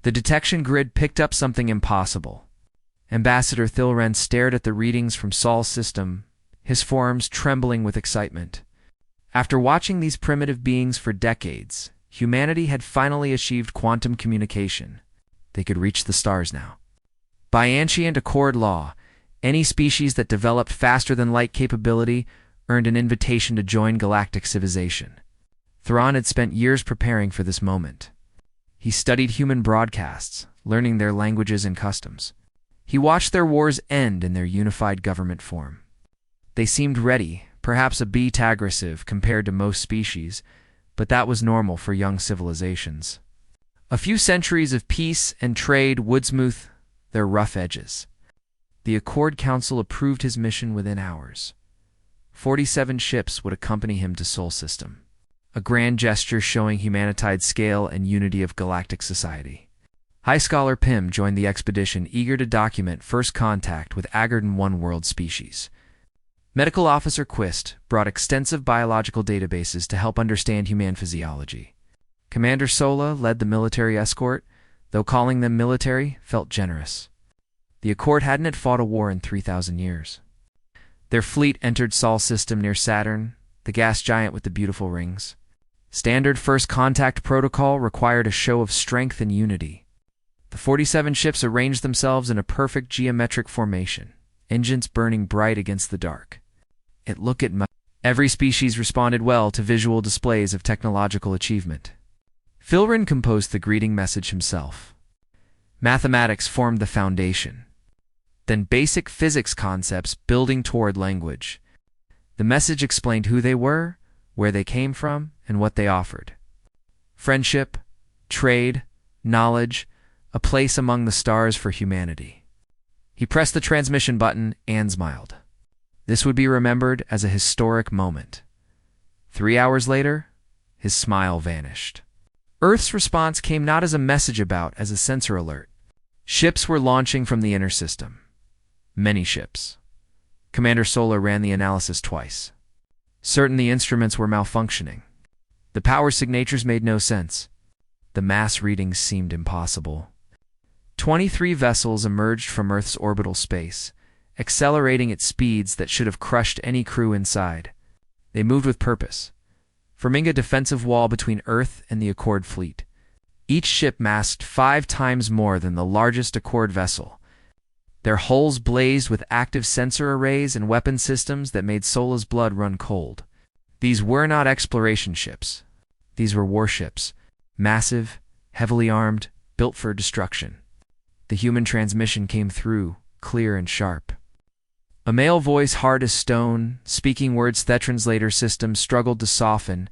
The detection grid picked up something impossible. Ambassador Thilren stared at the readings from Sol's system, his forearms trembling with excitement. After watching these primitive beings for decades, humanity had finally achieved quantum communication. They could reach the stars now. By ancient accord law, any species that developed faster-than-light capability earned an invitation to join galactic civilization. Thrawn had spent years preparing for this moment. He studied human broadcasts, learning their languages and customs. He watched their wars end in their unified government form. They seemed ready, perhaps a bit aggressive compared to most species, but that was normal for young civilizations. A few centuries of peace and trade would smooth their rough edges. The Accord Council approved his mission within hours. 47 ships would accompany him to Sol System, a grand gesture showing humanitide's scale and unity of galactic society. High Scholar Pym joined the expedition, eager to document first contact with Agarden One-World species. Medical Officer Quist brought extensive biological databases to help understand human physiology. Commander Sola led the military escort, though calling them military felt generous. The Accord hadn't yet fought a war in 3,000 years. Their fleet entered Sol System near Saturn, the gas giant with the beautiful rings. Standard first contact protocol required a show of strength and unity. The 47 ships arranged themselves in a perfect geometric formation, engines burning bright against the dark. Every species responded well to visual displays of technological achievement. Thilren composed the greeting message himself. Mathematics formed the foundation. Then basic physics concepts building toward language. The message explained who they were, where they came from, and what they offered. Friendship, trade, knowledge, a place among the stars for humanity. He pressed the transmission button and smiled. This would be remembered as a historic moment. 3 hours later, his smile vanished. Earth's response came not as a message as a sensor alert. Ships were launching from the inner system. Many ships. Commander Sola ran the analysis twice. Certain the instruments were malfunctioning. The power signatures made no sense. The mass readings seemed impossible. 23 vessels emerged from Earth's orbital space, accelerating at speeds that should have crushed any crew inside. They moved with purpose, forming a defensive wall between Earth and the Accord fleet. Each ship massed 5 times more than the largest Accord vessel. Their hulls blazed with active sensor arrays and weapon systems that made Sola's blood run cold. These were not exploration ships. These were warships, massive, heavily armed, built for destruction. The human transmission came through, clear and sharp. A male voice hard as stone, speaking words Thetran's later system struggled to soften.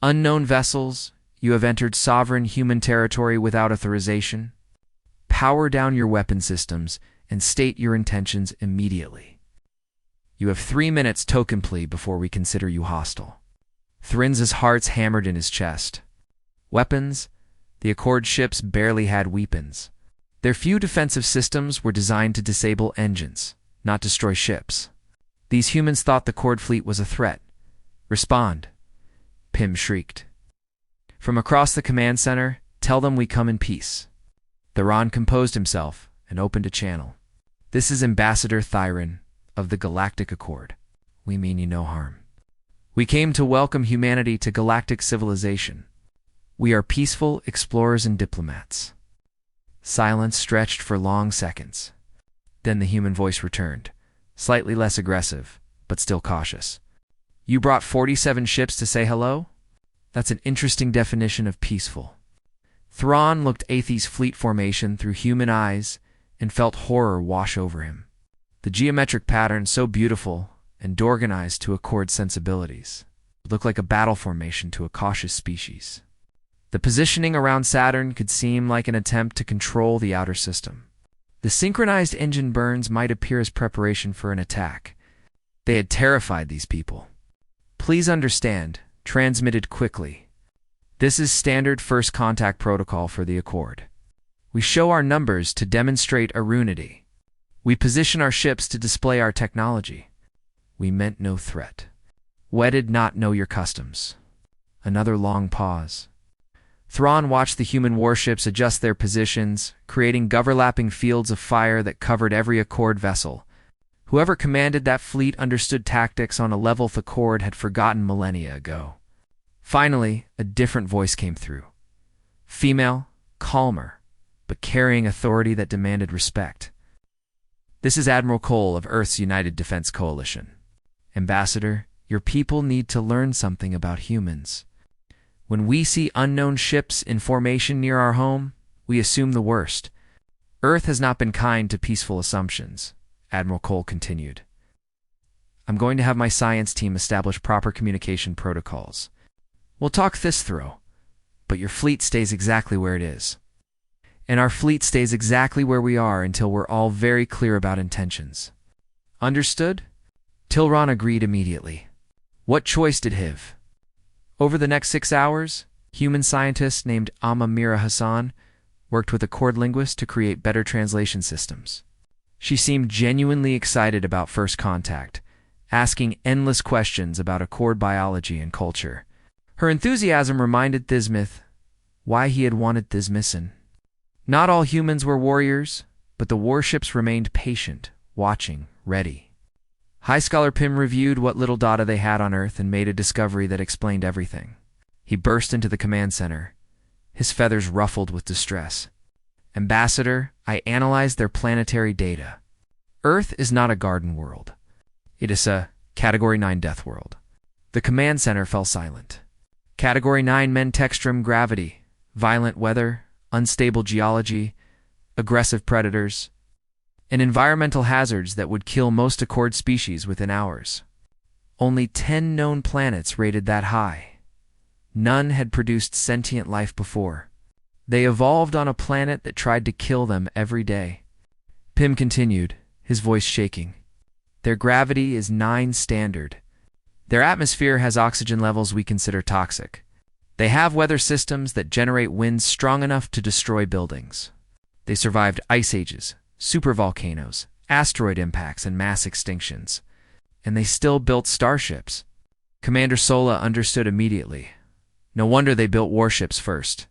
Unknown vessels, you have entered sovereign human territory without authorization. Power down your weapon systems and state your intentions immediately. You have 3 minutes token plea before we consider you hostile. Thrin's heart's hammered in his chest. Weapons? The Accord ships barely had weapons. Their few defensive systems were designed to disable engines, not destroy ships. These humans thought the Accord fleet was a threat. Respond, Pym shrieked. From across the command center, tell them we come in peace. Thrawn composed himself and opened a channel. This is Ambassador Thilren of the Galactic Accord. We mean you no harm. We came to welcome humanity to galactic civilization. We are peaceful explorers and diplomats. Silence stretched for long seconds. Then the human voice returned, slightly less aggressive, but still cautious. You brought 47 ships to say hello? That's an interesting definition of peaceful. Thrawn looked Athe's fleet formation through human eyes and felt horror wash over him. The geometric pattern, so beautiful and organized to Accord sensibilities, looked like a battle formation to a cautious species. The positioning around Saturn could seem like an attempt to control the outer system. The synchronized engine burns might appear as preparation for an attack. They had terrified these people. Please understand, transmitted quickly. This is standard first contact protocol for the Accord. We show our numbers to demonstrate our unity. We position our ships to display our technology. We meant no threat. Wedded not know your customs. Another long pause. Thrawn watched the human warships adjust their positions, creating overlapping fields of fire that covered every Accord vessel. Whoever commanded that fleet understood tactics on a level the Accord had forgotten millennia ago. Finally, a different voice came through. Female, calmer, but carrying authority that demanded respect. This is Admiral Cole of Earth's United Defense Coalition. Ambassador, your people need to learn something about humans. When we see unknown ships in formation near our home, we assume the worst. Earth has not been kind to peaceful assumptions, Admiral Cole continued. I'm going to have my science team establish proper communication protocols. We'll talk this through, but your fleet stays exactly where it is. And our fleet stays exactly where we are until we're all very clear about intentions. Understood? Tilron agreed immediately. What choice did he have? Over the next 6 hours, human scientist named Amma Mira Hassan worked with Accord linguists to create better translation systems. She seemed genuinely excited about first contact, asking endless questions about Accord biology and culture. Her enthusiasm reminded Thismith why he had wanted Thismison. Not all humans were warriors, but the warships remained patient, watching, ready. High Scholar Pym reviewed what little data they had on Earth and made a discovery that explained everything. He burst into the command center, his feathers ruffled with distress. Ambassador, I analyzed their planetary data. Earth is not a garden world. It is a Category 9 death world. The command center fell silent. Category 9 meant extreme gravity, violent weather, unstable geology, aggressive predators, and environmental hazards that would kill most Accord species within hours. Only 10 known planets rated that high. None had produced sentient life before. They evolved on a planet that tried to kill them every day. Pym continued, his voice shaking. Their gravity is 9 standard. Their atmosphere has oxygen levels we consider toxic. They have weather systems that generate winds strong enough to destroy buildings. They survived ice ages, supervolcanoes, asteroid impacts, and mass extinctions. And they still built starships. Commander Sola understood immediately. No wonder they built warships first.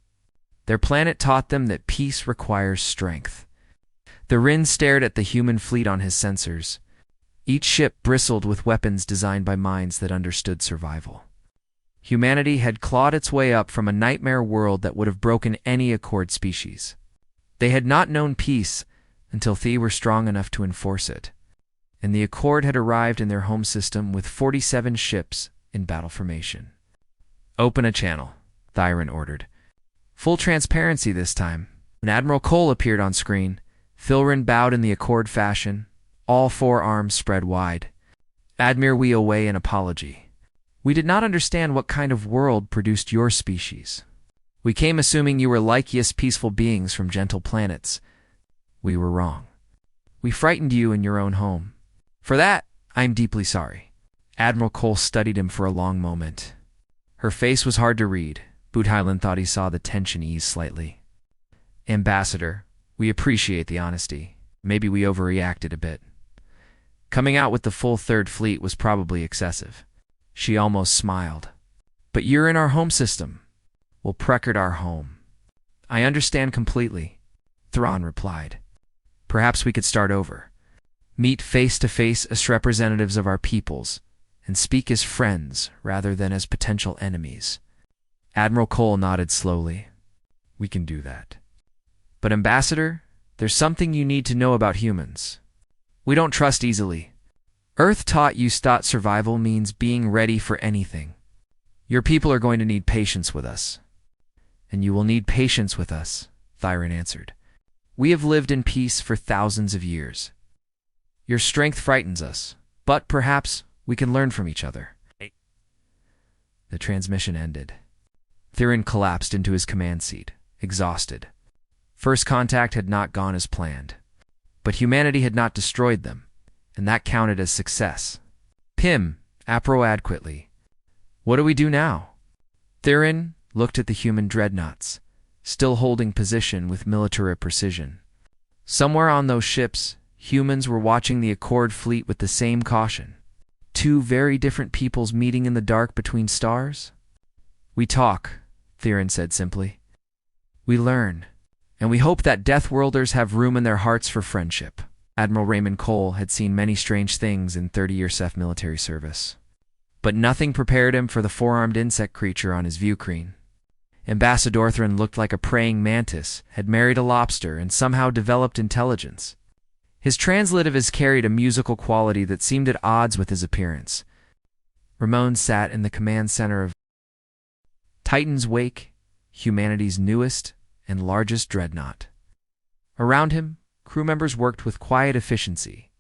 Their planet taught them that peace requires strength. The Rin stared at the human fleet on his sensors. Each ship bristled with weapons designed by minds that understood survival. Humanity had clawed its way up from a nightmare world that would have broken any Accord species. They had not known peace until they were strong enough to enforce it. And the Accord had arrived in their home system with 47 ships in battle formation. Open a channel, Thyron ordered. Full transparency this time. When Admiral Cole appeared on screen, Thilrin bowed in the Accord fashion, all 4 arms spread wide. Admir, we owe an apology. We did not understand what kind of world produced your species. We came assuming you were like yes peaceful beings from gentle planets. We were wrong. We frightened you in your own home. For that, I am deeply sorry. Admiral Cole studied him for a long moment. Her face was hard to read. Boothylan thought he saw the tension ease slightly. Ambassador, we appreciate the honesty. Maybe we overreacted a bit. Coming out with the full 3rd Fleet was probably excessive. She almost smiled. But you're in our home system. We'll Preckard our home. I understand completely, Thrawn replied. Perhaps we could start over. Meet face to face as representatives of our peoples, and speak as friends rather than as potential enemies. Admiral Cole nodded slowly. We can do that. But Ambassador, there's something you need to know about humans. We don't trust easily. Earth taught you that survival means being ready for anything. Your people are going to need patience with us. And you will need patience with us, Thyron answered. We have lived in peace for thousands of years. Your strength frightens us, but perhaps we can learn from each other. The transmission ended. Thyron collapsed into his command seat, exhausted. First contact had not gone as planned. But humanity had not destroyed them, and that counted as success. Pym, Apro adequately. What do we do now? Thyron looked at the human dreadnoughts, still holding position with military precision. Somewhere on those ships, humans were watching the Accord fleet with the same caution. 2 very different peoples meeting in the dark between stars? We talk, Thyron said simply. We learn, and we hope that Deathworlders have room in their hearts for friendship. Admiral Raymond Cole had seen many strange things in 30-year SEF military service, but nothing prepared him for the four-armed insect creature on his view screen. Ambassador Thrin looked like a praying mantis, had married a lobster, and somehow developed intelligence. His translative carried a musical quality that seemed at odds with his appearance. Ramon sat in the command center of Titan's Wake, humanity's newest and largest dreadnought. Around him, crew members worked with quiet efficiency,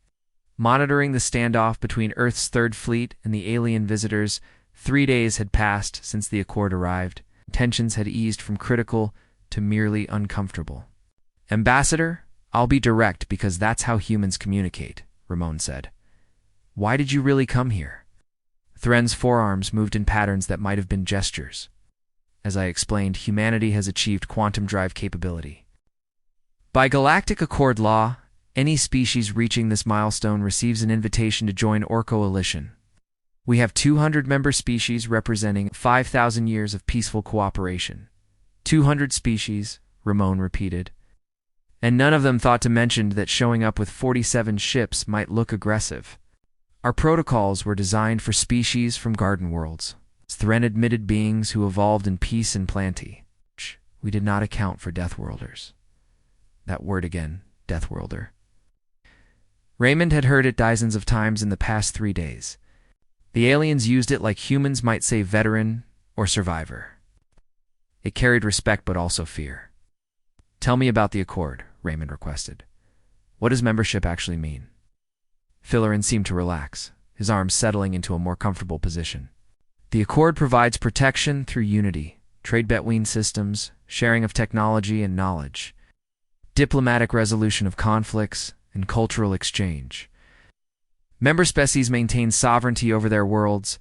monitoring the standoff between Earth's Third Fleet and the alien visitors. 3 days had passed since the Accord arrived. Tensions had eased from critical to merely uncomfortable. "Ambassador, I'll be direct because that's how humans communicate," Ramon said. "Why did you really come here?" Thren's forearms moved in patterns that might have been gestures. "As I explained, humanity has achieved quantum drive capability. By Galactic Accord law, any species reaching this milestone receives an invitation to join our coalition. We have 200 member species representing 5,000 years of peaceful cooperation." 200 species, Ramon repeated. And none of them thought to mention that showing up with 47 ships might look aggressive. "Our protocols were designed for species from garden worlds, Thren admitted beings who evolved in peace and plenty. We did not account for Deathworlders." That word again, Deathworlder. Raymond had heard it dozens of times in the past 3 days. The aliens used it like humans might say veteran or survivor. It carried respect but also fear. "Tell me about the Accord," Raymond requested. "What does membership actually mean?" Fillerin seemed to relax, his arms settling into a more comfortable position. "The Accord provides protection through unity, trade between systems, sharing of technology and knowledge, diplomatic resolution of conflicts, and cultural exchange. Member species maintain sovereignty over their worlds,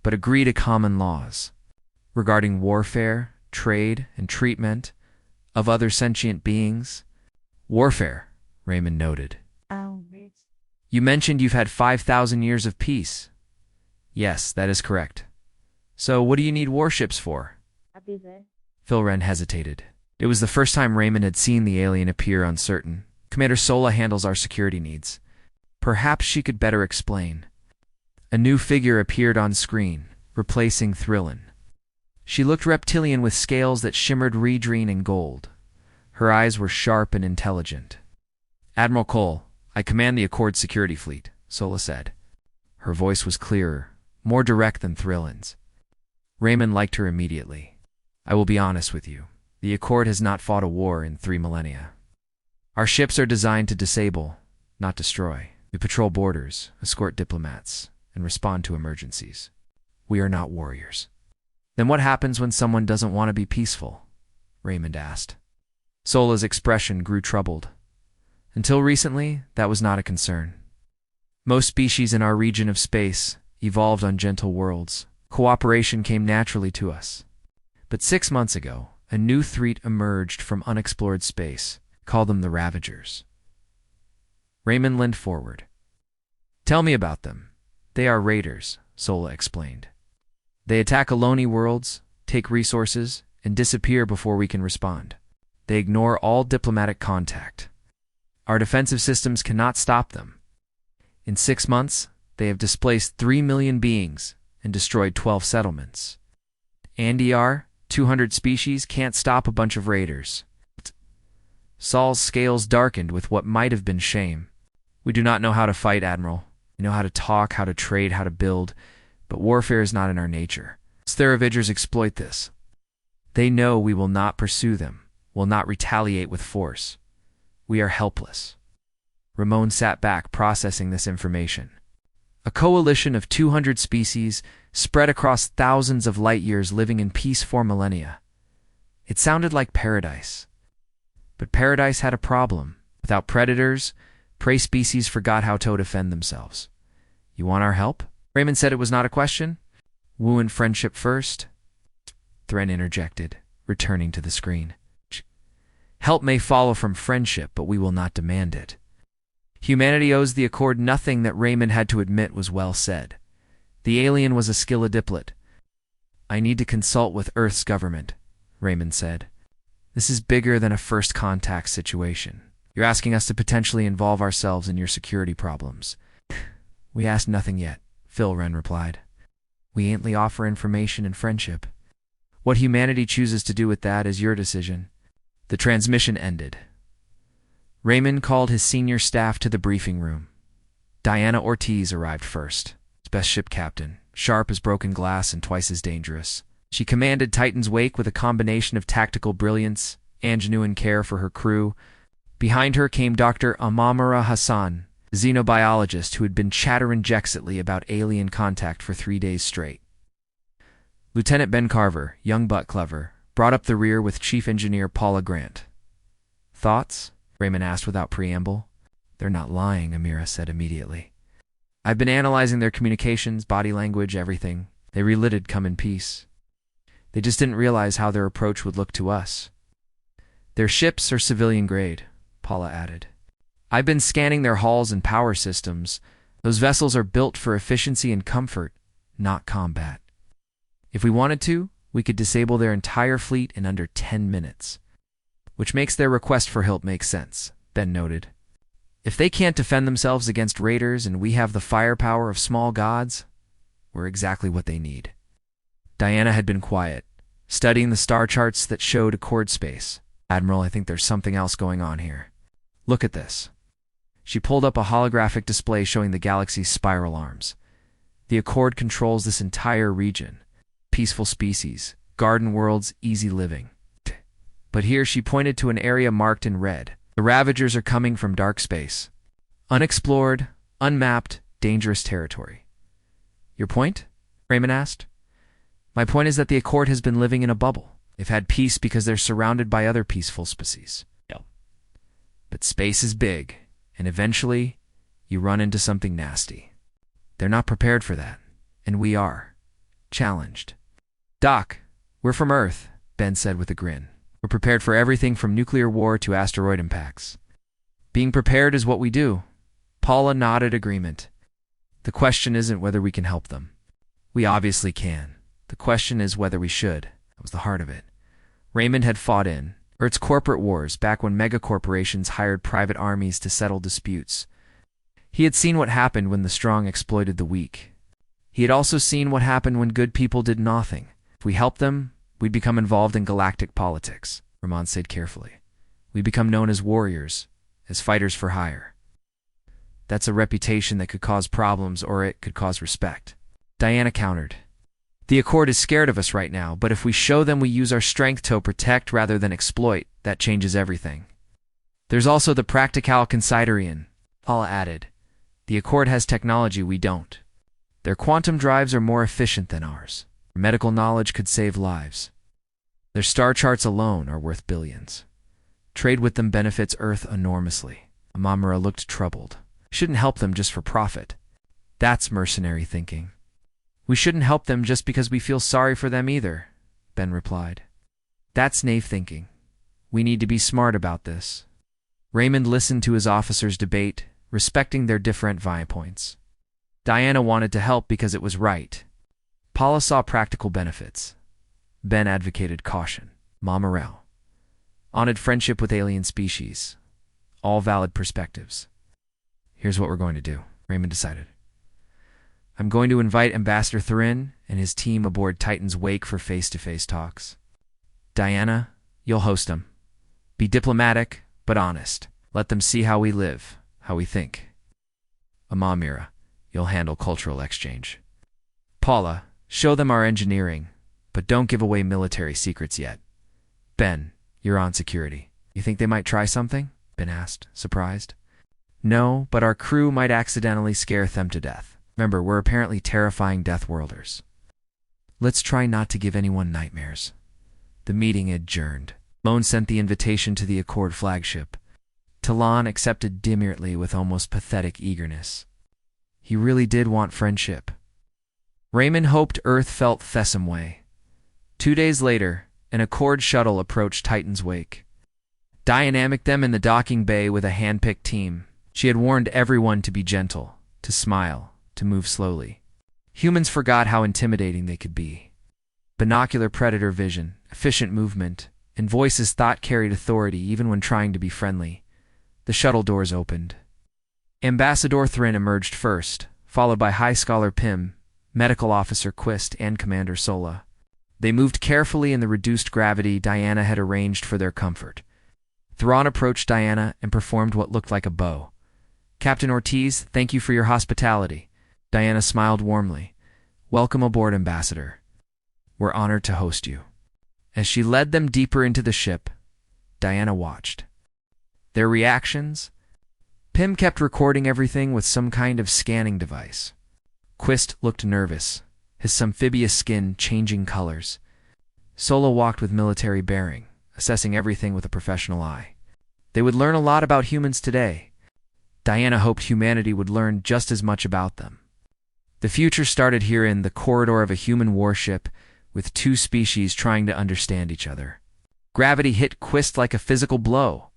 but agree to common laws regarding warfare, trade, and treatment of other sentient beings." "Warfare," Raymond noted. "You mentioned you've had 5,000 years of peace." "Yes, that is correct. So what do you need warships for?" Philren hesitated. It was the first time Raymond had seen the alien appear uncertain. "Commander Sola handles our security needs." Perhaps she could better explain. A new figure appeared on screen, replacing Thrillin. She looked reptilian with scales that shimmered redrine and gold. Her eyes were sharp and intelligent. "Admiral Cole, I command the Accord security fleet," Sola said. Her voice was clearer, more direct than Thrillin's. Raymond liked her immediately. "I will be honest with you. The Accord has not fought a war in 3 millennia. Our ships are designed to disable, not destroy. We patrol borders, escort diplomats, and respond to emergencies. We are not warriors." "Then what happens when someone doesn't want to be peaceful?" Raymond asked. Sola's expression grew troubled. "Until recently, that was not a concern. Most species in our region of space evolved on gentle worlds. Cooperation came naturally to us. But 6 months ago, a new threat emerged from unexplored space. Call them the Ravagers." Raymond leaned forward. "Tell me about them." "They are raiders," Sola explained. "They attack Aloni worlds, take resources, and disappear before we can respond. They ignore all diplomatic contact. Our defensive systems cannot stop them. In 6 months, they have displaced 3 million beings and destroyed 12 settlements. NDR, 200 species, can't stop a bunch of raiders." Saul's scales darkened with what might have been shame. "We do not know how to fight, Admiral. We know how to talk, how to trade, how to build, but warfare is not in our nature. Theravagers exploit this. They know we will not pursue them, will not retaliate with force. We are helpless." Ramon sat back, processing this information. A coalition of 200 species spread across thousands of light years living in peace for millennia. It sounded like paradise. But paradise had a problem. Without predators, prey species forgot how to defend themselves. "You want our help?" Raymond said it was not a question. "Woo and friendship first," Thren interjected, returning to the screen. "Help may follow from friendship, but we will not demand it." Humanity owes the Accord nothing. That Raymond had to admit was well said. The alien was a skilladiplet. "I need to consult with Earth's government," Raymond said. This is bigger than a first contact situation. You're asking us to potentially involve ourselves in your security problems. We asked nothing yet, Phil Wren replied. We ain't offer information and friendship. What humanity chooses to do with that is your decision. The transmission ended. Raymond called his senior staff to the briefing room. Diana Ortiz arrived first. Best ship captain, sharp as broken glass and twice as dangerous. She commanded Titan's wake with a combination of tactical brilliance, ingenuine care for her crew. Behind her came Dr. Amamara Hassan, a xenobiologist who had been chattering Jexitly about alien contact for 3 days straight. Lieutenant Ben Carver, young but clever, brought up the rear with Chief Engineer Paula Grant. Thoughts? Raymond asked without preamble. They're not lying, Amira said immediately. I've been analyzing their communications, body language, everything. They really did come in peace. They just didn't realize how their approach would look to us. Their ships are civilian grade, Paula added. I've been scanning their hulls and power systems. Those vessels are built for efficiency and comfort, not combat. If we wanted to, we could disable their entire fleet in under 10 minutes. Which makes their request for help make sense, Ben noted. If they can't defend themselves against raiders and we have the firepower of small gods, we're exactly what they need. Diana had been quiet, studying the star charts that showed Accord space. Admiral, I think there's something else going on here. Look at this. She pulled up a holographic display showing the galaxy's spiral arms. The Accord controls this entire region. Peaceful species, garden worlds, easy living. But here she pointed to an area marked in red. The Ravagers are coming from dark space. Unexplored, unmapped, dangerous territory. Your point? Raymond asked. My point is that the Accord has been living in a bubble. They've had peace because they're surrounded by other peaceful species. But space is big, and eventually, you run into something nasty. They're not prepared for that, and we are. Challenged. Doc, we're from Earth, Ben said with a grin. We're prepared for everything from nuclear war to asteroid impacts. Being prepared is what we do. Paula nodded agreement. The question isn't whether we can help them. We obviously can. The question is whether we should. That was the heart of it. Raymond had fought in Earth's corporate wars back when megacorporations hired private armies to settle disputes. He had seen what happened when the strong exploited the weak. He had also seen what happened when good people did nothing. If we helped them, we'd become involved in galactic politics, Ramon said carefully. We'd become known as warriors, as fighters for hire. That's a reputation that could cause problems or it could cause respect. Diana countered. The Accord is scared of us right now, but if we show them we use our strength to protect rather than exploit, that changes everything. There's also the practical considerian, Paula added. The Accord has technology we don't. Their quantum drives are more efficient than ours. Medical knowledge could save lives. Their star charts alone are worth billions. Trade with them benefits Earth enormously. Amamura looked troubled. Shouldn't help them just for profit. That's mercenary thinking. We shouldn't help them just because we feel sorry for them either, Ben replied. That's naive thinking. We need to be smart about this. Raymond listened to his officers debate, respecting their different viewpoints. Diana wanted to help because it was right. Paula saw practical benefits. Ben advocated caution, morale, honored friendship with alien species. All valid perspectives. Here's what we're going to do, Raymond decided. I'm going to invite Ambassador Thurin and his team aboard Titan's wake for face-to-face talks. Diana, you'll host them. Be diplomatic, but honest. Let them see how we live, how we think. Amamira, you'll handle cultural exchange. Paula, show them our engineering, but don't give away military secrets yet. Ben, you're on security. You think they might try something? Ben asked, surprised. No, but our crew might accidentally scare them to death. Remember, we're apparently terrifying Death Worlders. Let's try not to give anyone nightmares. The meeting adjourned. Lone sent the invitation to the Accord flagship. Talon accepted demurely with almost pathetic eagerness. He really did want friendship. Raymond hoped Earth felt the same way. 2 days later, an Accord shuttle approached Titan's wake. Dynamic them in the docking bay with a hand-picked team. She had warned everyone to be gentle, to smile, to move slowly. Humans forgot how intimidating they could be. Binocular predator vision, efficient movement, and voices thought carried authority even when trying to be friendly. The shuttle doors opened. Ambassador Thrin emerged first, followed by High Scholar Pym, Medical Officer Quist, and Commander Sola. They moved carefully in the reduced gravity Diana had arranged for their comfort. Thrawn approached Diana and performed what looked like a bow. "Captain Ortiz, thank you for your hospitality." Diana smiled warmly. "Welcome aboard, Ambassador. We're honored to host you." As she led them deeper into the ship, Diana watched. Their reactions? Pym kept recording everything with some kind of scanning device. Quist looked nervous, his amphibious skin changing colors. Solo walked with military bearing, assessing everything with a professional eye. They would learn a lot about humans today. Diana hoped humanity would learn just as much about them. The future started here in the corridor of a human warship, with two species trying to understand each other. Gravity hit Quist like a physical blow.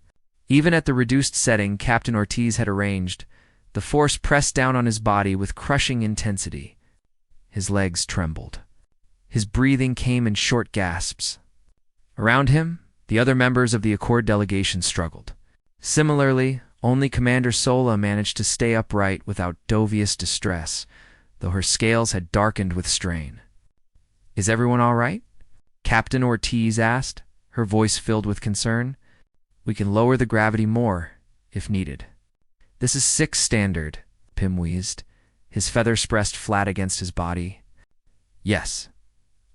Even at the reduced setting Captain Ortiz had arranged, the force pressed down on his body with crushing intensity. His legs trembled. His breathing came in short gasps. Around him, the other members of the Accord delegation struggled. Similarly, only Commander Sola managed to stay upright without obvious distress, though her scales had darkened with strain. "Is everyone all right?" Captain Ortiz asked, her voice filled with concern. "We can lower the gravity more, if needed." "This is 6 standard," Pym wheezed, his feathers pressed flat against his body. "Yes,"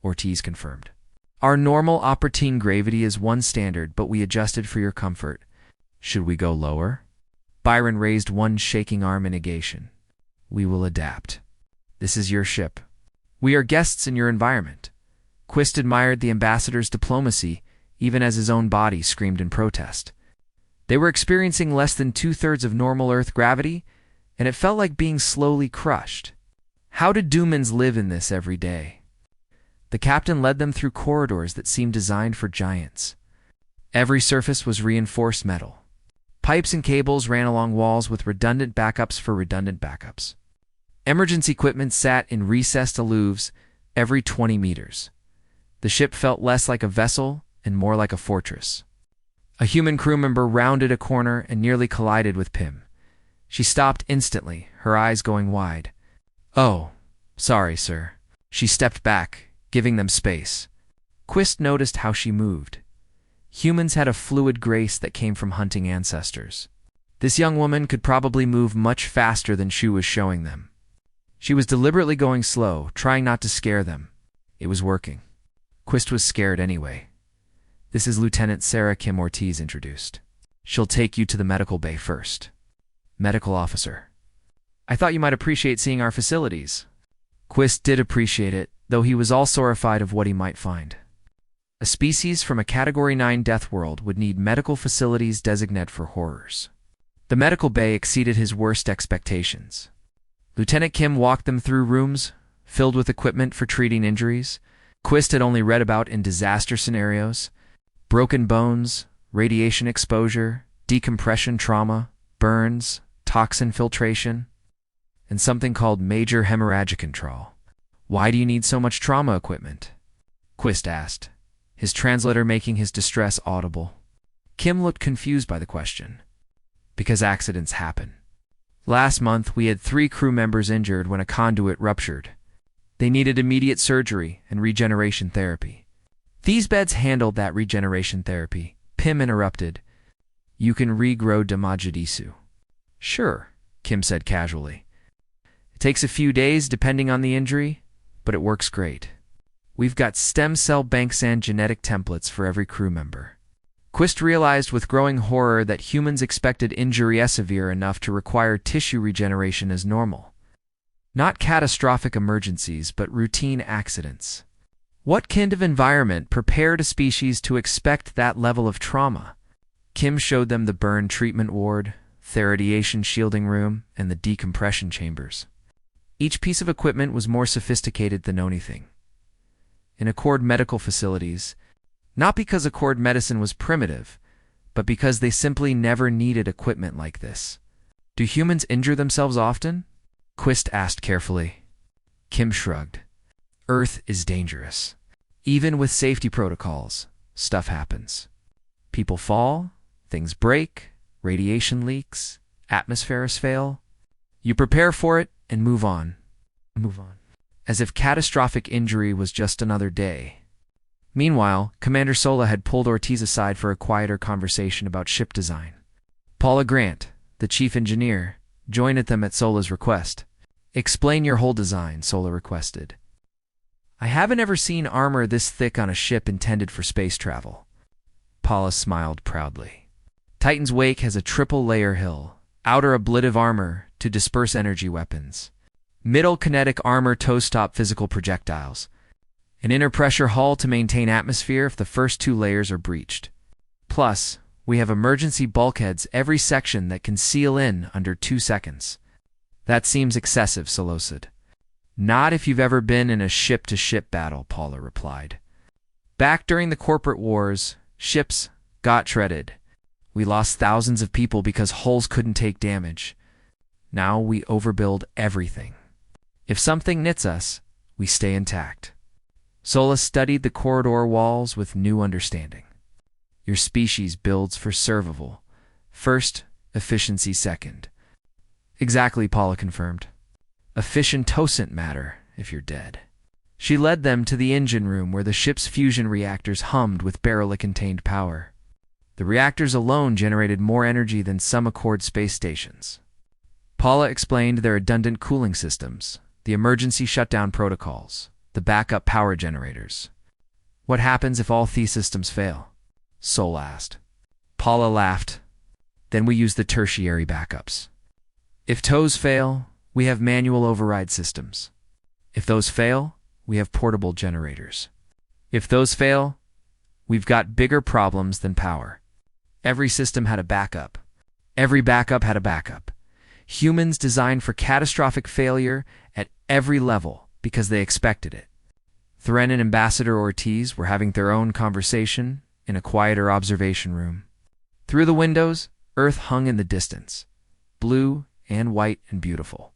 Ortiz confirmed. "Our normal operating gravity is 1 standard, but we adjusted for your comfort. Should we go lower?" Byron raised one shaking arm in negation. "We will adapt. This is your ship. We are guests in your environment." Quist admired the ambassador's diplomacy, even as his own body screamed in protest. They were experiencing less than 2/3 of normal Earth gravity, and it felt like being slowly crushed. How did humans live in this every day? The captain led them through corridors that seemed designed for giants. Every surface was reinforced metal. Pipes and cables ran along walls with redundant backups for redundant backups. Emergency equipment sat in recessed alooves every 20 meters. The ship felt less like a vessel and more like a fortress. A human crew member rounded a corner and nearly collided with Pym. She stopped instantly, her eyes going wide. "Oh, sorry, sir." She stepped back, giving them space. Quist noticed how she moved. Humans had a fluid grace that came from hunting ancestors. This young woman could probably move much faster than she was showing them. She was deliberately going slow, trying not to scare them. It was working. Quist was scared anyway. "This is Lieutenant Sarah Kim Ortiz introduced. She'll take you to the medical bay first." Medical officer. "I thought you might appreciate seeing our facilities." Quist did appreciate it, though he was also horrified of what he might find. A species from a Category 9 death world would need medical facilities designated for horrors. The medical bay exceeded his worst expectations. Lieutenant Kim walked them through rooms filled with equipment for treating injuries Quist had only read about in disaster scenarios: broken bones, radiation exposure, decompression trauma, burns, toxin filtration, and something called major hemorrhagic control. "Why do you need so much trauma equipment?" Quist asked, his translator making his distress audible. Kim looked confused by the question. "Because accidents happen. Last month, we had 3 crew members injured when a conduit ruptured. They needed immediate surgery and regeneration therapy. These beds handled that regeneration therapy." Pym interrupted. "You can regrow Damajadisu." "Sure," Kim said casually. "It takes a few days depending on the injury, but it works great. We've got stem cell banks and genetic templates for every crew member." Quist realized with growing horror that humans expected injury severe enough to require tissue regeneration as normal. Not catastrophic emergencies, but routine accidents. What kind of environment prepared a species to expect that level of trauma? Kim showed them the burn treatment ward, the radiation shielding room, and the decompression chambers. Each piece of equipment was more sophisticated than anything. In Accord medical facilities, not because Accord medicine was primitive, but because they simply never needed equipment like this. "Do humans injure themselves often?" Quist asked carefully. Kim shrugged. "Earth is dangerous. Even with safety protocols, stuff happens. People fall, things break, radiation leaks, atmospheres fail. You prepare for it and move on. As if catastrophic injury was just another day. Meanwhile, Commander Sola had pulled Ortiz aside for a quieter conversation about ship design. Paula Grant, the chief engineer, joined them at Sola's request. "Explain your whole design," Sola requested. "I haven't ever seen armor this thick on a ship intended for space travel." Paula smiled proudly. "Titan's Wake has a triple-layer hull, outer ablative armor to disperse energy weapons, middle kinetic armor toe-stop physical projectiles, an inner pressure hull to maintain atmosphere if the first two layers are breached. Plus, we have emergency bulkheads every section that can seal in under 2 seconds." "That seems excessive," Solo said. "Not if you've ever been in a ship-to-ship battle," Paula replied. "Back during the corporate wars, ships got shredded. We lost thousands of people because hulls couldn't take damage. Now we overbuild everything. If something nits us, we stay intact." Sola studied the corridor walls with new understanding. "Your species builds for survival. First, efficiency second." "Exactly," Paula confirmed. "Efficient-toscent matter if you're dead." She led them to the engine room where the ship's fusion reactors hummed with beryllium-contained power. The reactors alone generated more energy than some Accord space stations. Paula explained their redundant cooling systems, the emergency shutdown protocols, the backup power generators. "What happens if all these systems fail?" Sol asked. Paula laughed. "Then we use the tertiary backups. If tows fail, we have manual override systems. If those fail, we have portable generators. If those fail, we've got bigger problems than power." Every system had a backup. Every backup had a backup. Humans designed for catastrophic failure at every level because they expected it. Thren and Ambassador Ortiz were having their own conversation in a quieter observation room. Through the windows, Earth hung in the distance, blue and white and beautiful.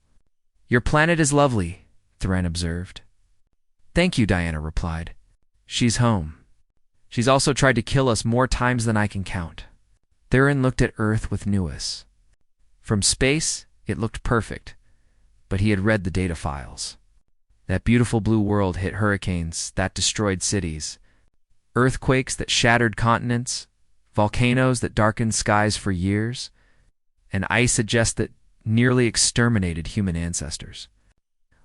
"Your planet is lovely," Thren observed. "Thank you," Diana replied. "She's home. She's also tried to kill us more times than I can count." Thren looked at Earth with news. From space, it looked perfect, but he had read the data files. That beautiful blue world hit hurricanes that destroyed cities, earthquakes that shattered continents, volcanoes that darkened skies for years, and ice adgests that nearly exterminated human ancestors.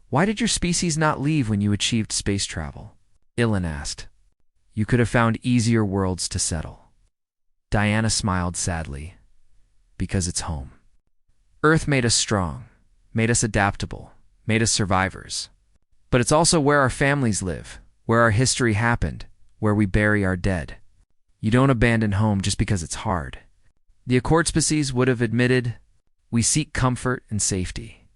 "Why did your species not leave when you achieved space travel?" Ilan asked. "You could have found easier worlds to settle." Diana smiled sadly. "Because it's home. Earth made us strong, made us adaptable, made us survivors. But it's also where our families live, where our history happened, where we bury our dead. You don't abandon home just because it's hard." The Accord species would have admitted, "We seek comfort and safety.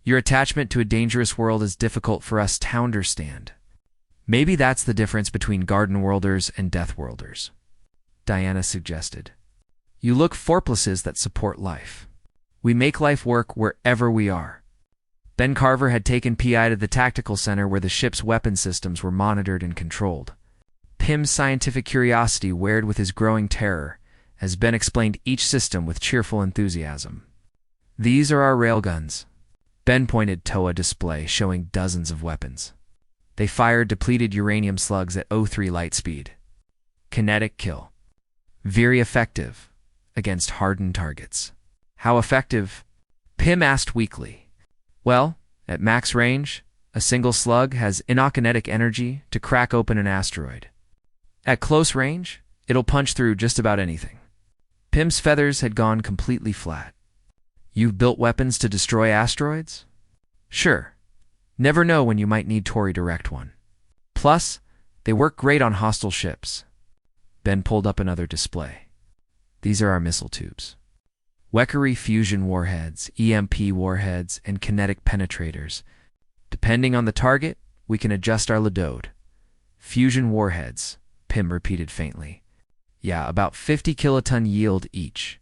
Your attachment to a dangerous world is difficult for us to understand." "Maybe that's the difference between Garden Worlders and Death Worlders," Diana suggested. "You look for places that support life. We make life work wherever we are." Ben Carver had taken PI to the tactical center where the ship's weapon systems were monitored and controlled. Pym's scientific curiosity wared with his growing terror, as Ben explained each system with cheerful enthusiasm. "These are our railguns." Ben pointed to a display showing dozens of weapons. They fired depleted uranium slugs at O3 light speed. Kinetic kill. Very effective against hardened targets. "How effective?" Pym asked weakly. "Well, at max range, a single slug has inokinetic energy to crack open an asteroid. At close range, it'll punch through just about anything." Pym's feathers had gone completely flat. "You've built weapons to destroy asteroids?" "Sure. Never know when you might need Tori direct one. Plus, they work great on hostile ships." Ben pulled up another display. "These are our missile tubes. Weckery fusion warheads, EMP warheads, and kinetic penetrators. Depending on the target, we can adjust our LDOD. Fusion warheads," Pym repeated faintly. "Yeah, about 50 kiloton yield each.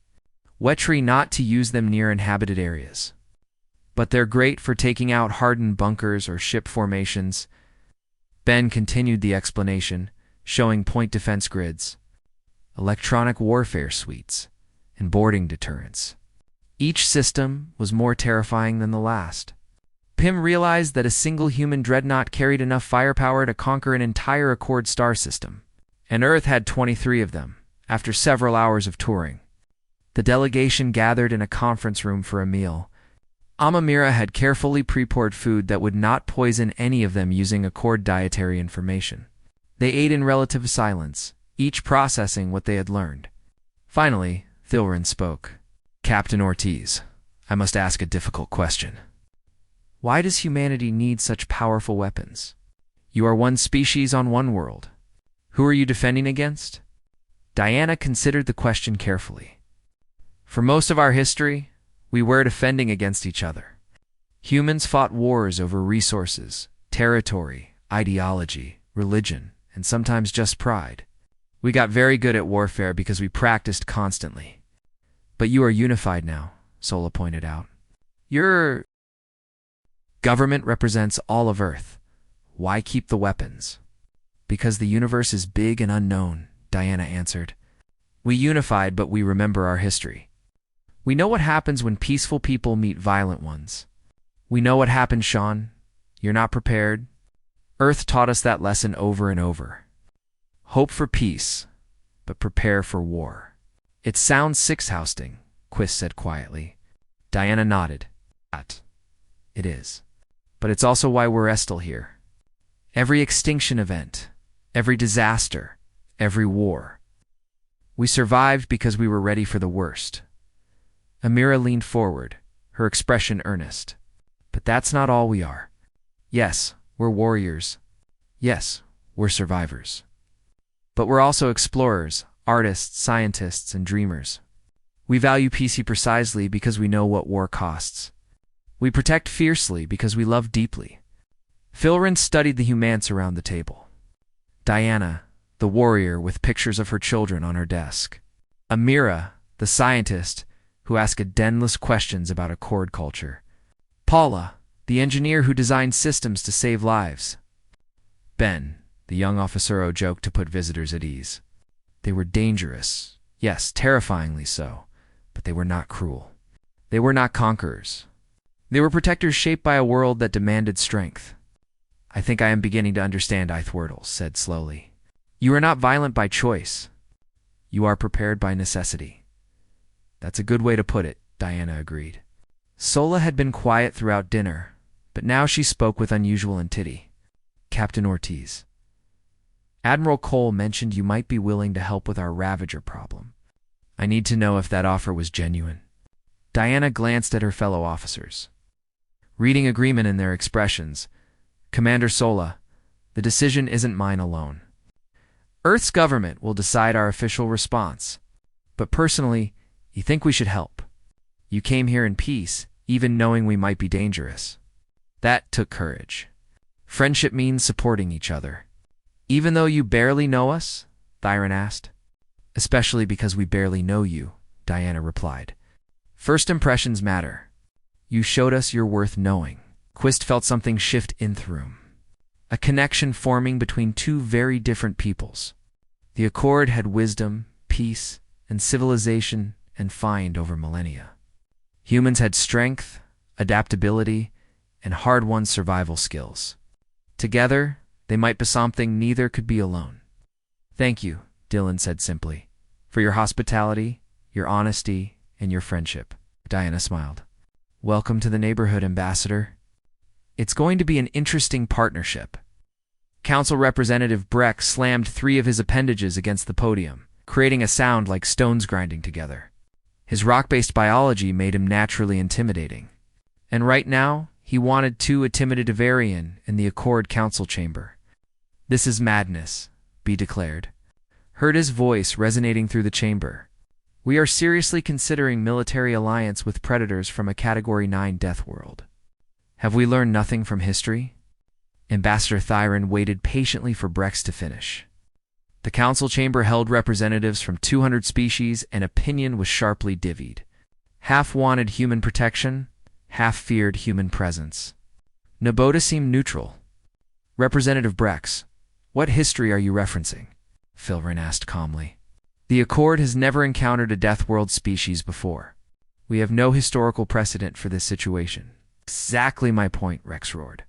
Wetry not to use them near inhabited areas. But they're great for taking out hardened bunkers or ship formations." Ben continued the explanation, showing point defense grids, electronic warfare suites, and boarding deterrents. Each system was more terrifying than the last. Pym realized that a single human dreadnought carried enough firepower to conquer an entire Accord star system, and Earth had 23 of them, after several hours of touring. The delegation gathered in a conference room for a meal. Amamira had carefully pre-poured food that would not poison any of them using Accord dietary information. They ate in relative silence, each processing what they had learned. Finally, Thilren spoke. "Captain Ortiz, I must ask a difficult question. Why does humanity need such powerful weapons? You are one species on one world. Who are you defending against?" Diana considered the question carefully. "For most of our history, we were defending against each other. Humans fought wars over resources, territory, ideology, religion, and sometimes just pride. We got very good at warfare because we practiced constantly. But you are unified now," Sola pointed out. "Your government represents all of Earth. Why keep the weapons?" "Because the universe is big and unknown," Diana answered. "We unified, but we remember our history. We know what happens when peaceful people meet violent ones. We know what happened, Sean. You're not prepared. Earth taught us that lesson over and over. Hope for peace, but prepare for war." "It sounds six-housing," Quist said quietly. Diana nodded. "It is. But it's also why we're still here. Every extinction event, every disaster, every war. We survived because we were ready for the worst." Amira leaned forward, her expression earnest. "But that's not all we are. Yes, we're warriors. Yes, we're survivors. But we're also explorers, artists, scientists, and dreamers. We value peace precisely because we know what war costs. We protect fiercely because we love deeply." Thilren studied the humans around the table. Diana, the warrior with pictures of her children on her desk. Amira, the scientist, who asked endless questions about Accord culture. Paula, the engineer who designed systems to save lives. Ben, the young officero joked to put visitors at ease. They were dangerous, yes, terrifyingly so, but they were not cruel. They were not conquerors. They were protectors shaped by a world that demanded strength. "I think I am beginning to understand," Eithwerdle said slowly. "You are not violent by choice. You are prepared by necessity." "That's a good way to put it," Diana agreed. Sola had been quiet throughout dinner, but now she spoke with unusual intensity. "Captain Ortiz, Admiral Cole mentioned you might be willing to help with our Ravager problem. I need to know if that offer was genuine." Diana glanced at her fellow officers. Reading agreement in their expressions, "Commander Sola, the decision isn't mine alone. Earth's government will decide our official response. But personally, you think we should help. You came here in peace, even knowing we might be dangerous. That took courage. Friendship means supporting each other." "Even though you barely know us?" Thilren asked. "Especially because we barely know you," Diana replied. "First impressions matter. You showed us you're worth knowing." Quist felt something shift in the room. A connection forming between two very different peoples. The Accord had wisdom, peace, and civilization confined over millennia. Humans had strength, adaptability, and hard-won survival skills. Together, they might be something neither could be alone. "Thank you," Dylan said simply, "for your hospitality, your honesty, and your friendship." Diana smiled. "Welcome to the neighborhood, Ambassador. It's going to be an interesting partnership." Council Representative Breck slammed 3 of his appendages against the podium, creating a sound like stones grinding together. His rock-based biology made him naturally intimidating. And right now, he wanted 2 Intimidativarian in the Accord Council chamber. "This is madness," B declared. Heard his voice resonating through the chamber. "We are seriously considering military alliance with predators from a Category 9 death world. Have we learned nothing from history?" Ambassador Thilren waited patiently for Brex to finish. The council chamber held representatives from 200 species, and opinion was sharply divvied. Half wanted human protection, half feared human presence. Nabota seemed neutral. "Representative Brex, what history are you referencing?" Thilren asked calmly. The Accord has never encountered a Death World species before. We have no historical precedent for this situation. Exactly my point, Rex roared.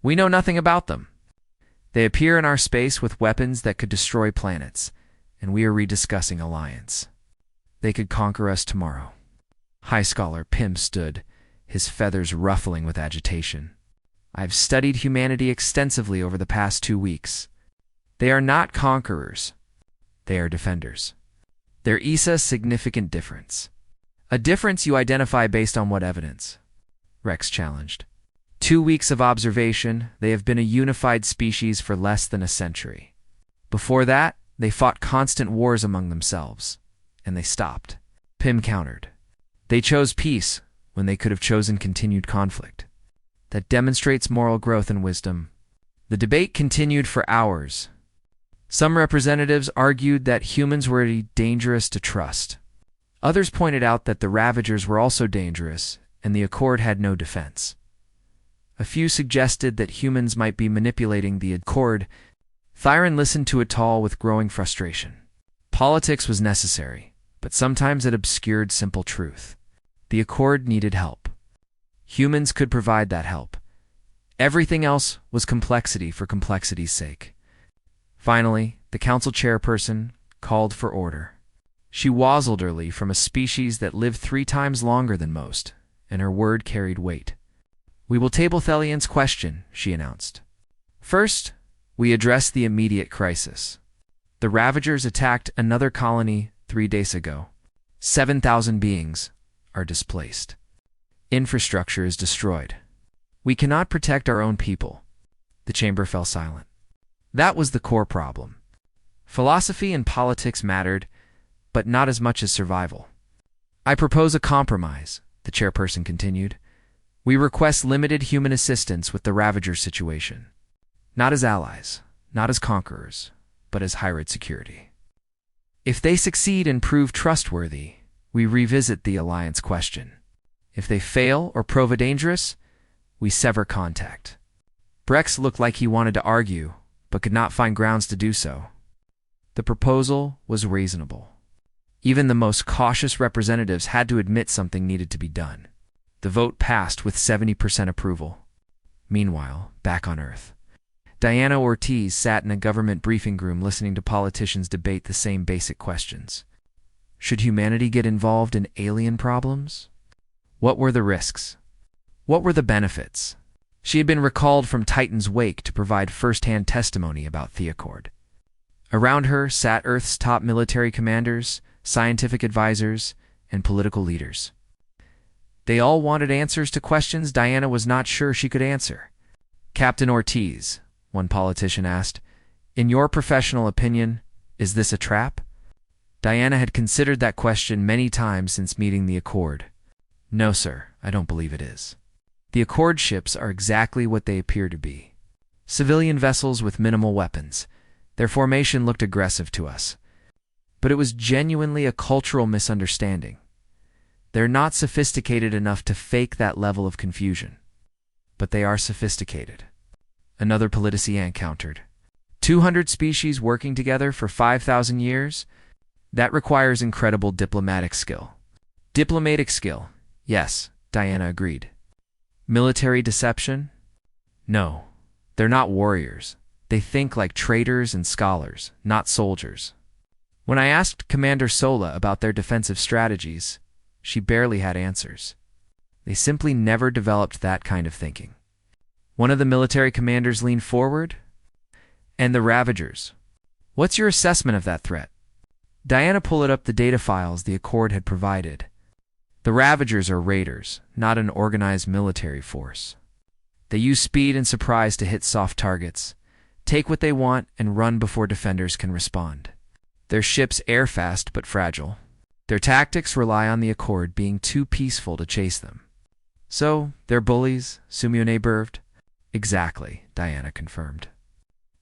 We know nothing about them. They appear in our space with weapons that could destroy planets, and we are rediscussing alliance. They could conquer us tomorrow. High Scholar Pym stood, his feathers ruffling with agitation. I've studied humanity extensively over the past 2 weeks. They are not conquerors. They are defenders. There is a significant difference. A difference you identify based on what evidence? Rex challenged. 2 weeks of observation, they have been a unified species for less than a century. Before that, they fought constant wars among themselves, and they stopped. Pym countered. They chose peace when they could have chosen continued conflict. That demonstrates moral growth and wisdom. The debate continued for hours. Some representatives argued that humans were dangerous to trust. Others pointed out that the Ravagers were also dangerous, and the Accord had no defense. A few suggested that humans might be manipulating the Accord. Thilren listened to it all with growing frustration. Politics was necessary, but sometimes it obscured simple truth. The Accord needed help. Humans could provide that help. Everything else was complexity for complexity's sake. Finally, the council chairperson called for order. She was elderly from a species that lived 3 times longer than most, and her word carried weight. We will table Thelian's question, she announced. First, we address the immediate crisis. The Ravagers attacked another colony 3 days ago. 7,000 beings are displaced. Infrastructure is destroyed. We cannot protect our own people. The chamber fell silent. That was the core problem. Philosophy and politics mattered, but not as much as survival. I propose a compromise, the chairperson continued. We request limited human assistance with the Ravager situation. Not as allies, not as conquerors, but as hybrid security. If they succeed and prove trustworthy, we revisit the alliance question. If they fail or prove dangerous, we sever contact. Brex looked like he wanted to argue, but could not find grounds to do so. The proposal was reasonable. Even the most cautious representatives had to admit something needed to be done. The vote passed with 70% approval. Meanwhile, back on Earth, Diana Ortiz sat in a government briefing room listening to politicians debate the same basic questions. Should humanity get involved in alien problems? What were the risks? What were the benefits? She had been recalled from Titan's wake to provide first-hand testimony about the Accord. Around her sat Earth's top military commanders, scientific advisors, and political leaders. They all wanted answers to questions Diana was not sure she could answer. Captain Ortiz, one politician asked, in your professional opinion, is this a trap? Diana had considered that question many times since meeting the Accord. No, sir, I don't believe it is. The Accord ships are exactly what they appear to be. Civilian vessels with minimal weapons. Their formation looked aggressive to us. But it was genuinely a cultural misunderstanding. They're not sophisticated enough to fake that level of confusion. But they are sophisticated. Another politician countered. 200 species working together for 5,000 years? That requires incredible diplomatic skill. Diplomatic skill, yes, Diana agreed. Military deception? No, they're not warriors. They think like traders and scholars, not soldiers. When I asked Commander Sola about their defensive strategies, she barely had answers. They simply never developed that kind of thinking. One of the military commanders leaned forward. And the Ravagers. What's your assessment of that threat? Diana pulled up the data files the Accord had provided. The Ravagers are raiders, not an organized military force. They use speed and surprise to hit soft targets, take what they want, and run before defenders can respond. Their ships air fast but fragile. Their tactics rely on the Accord being too peaceful to chase them. So, they're bullies, Sumune burved. Exactly, Diana confirmed.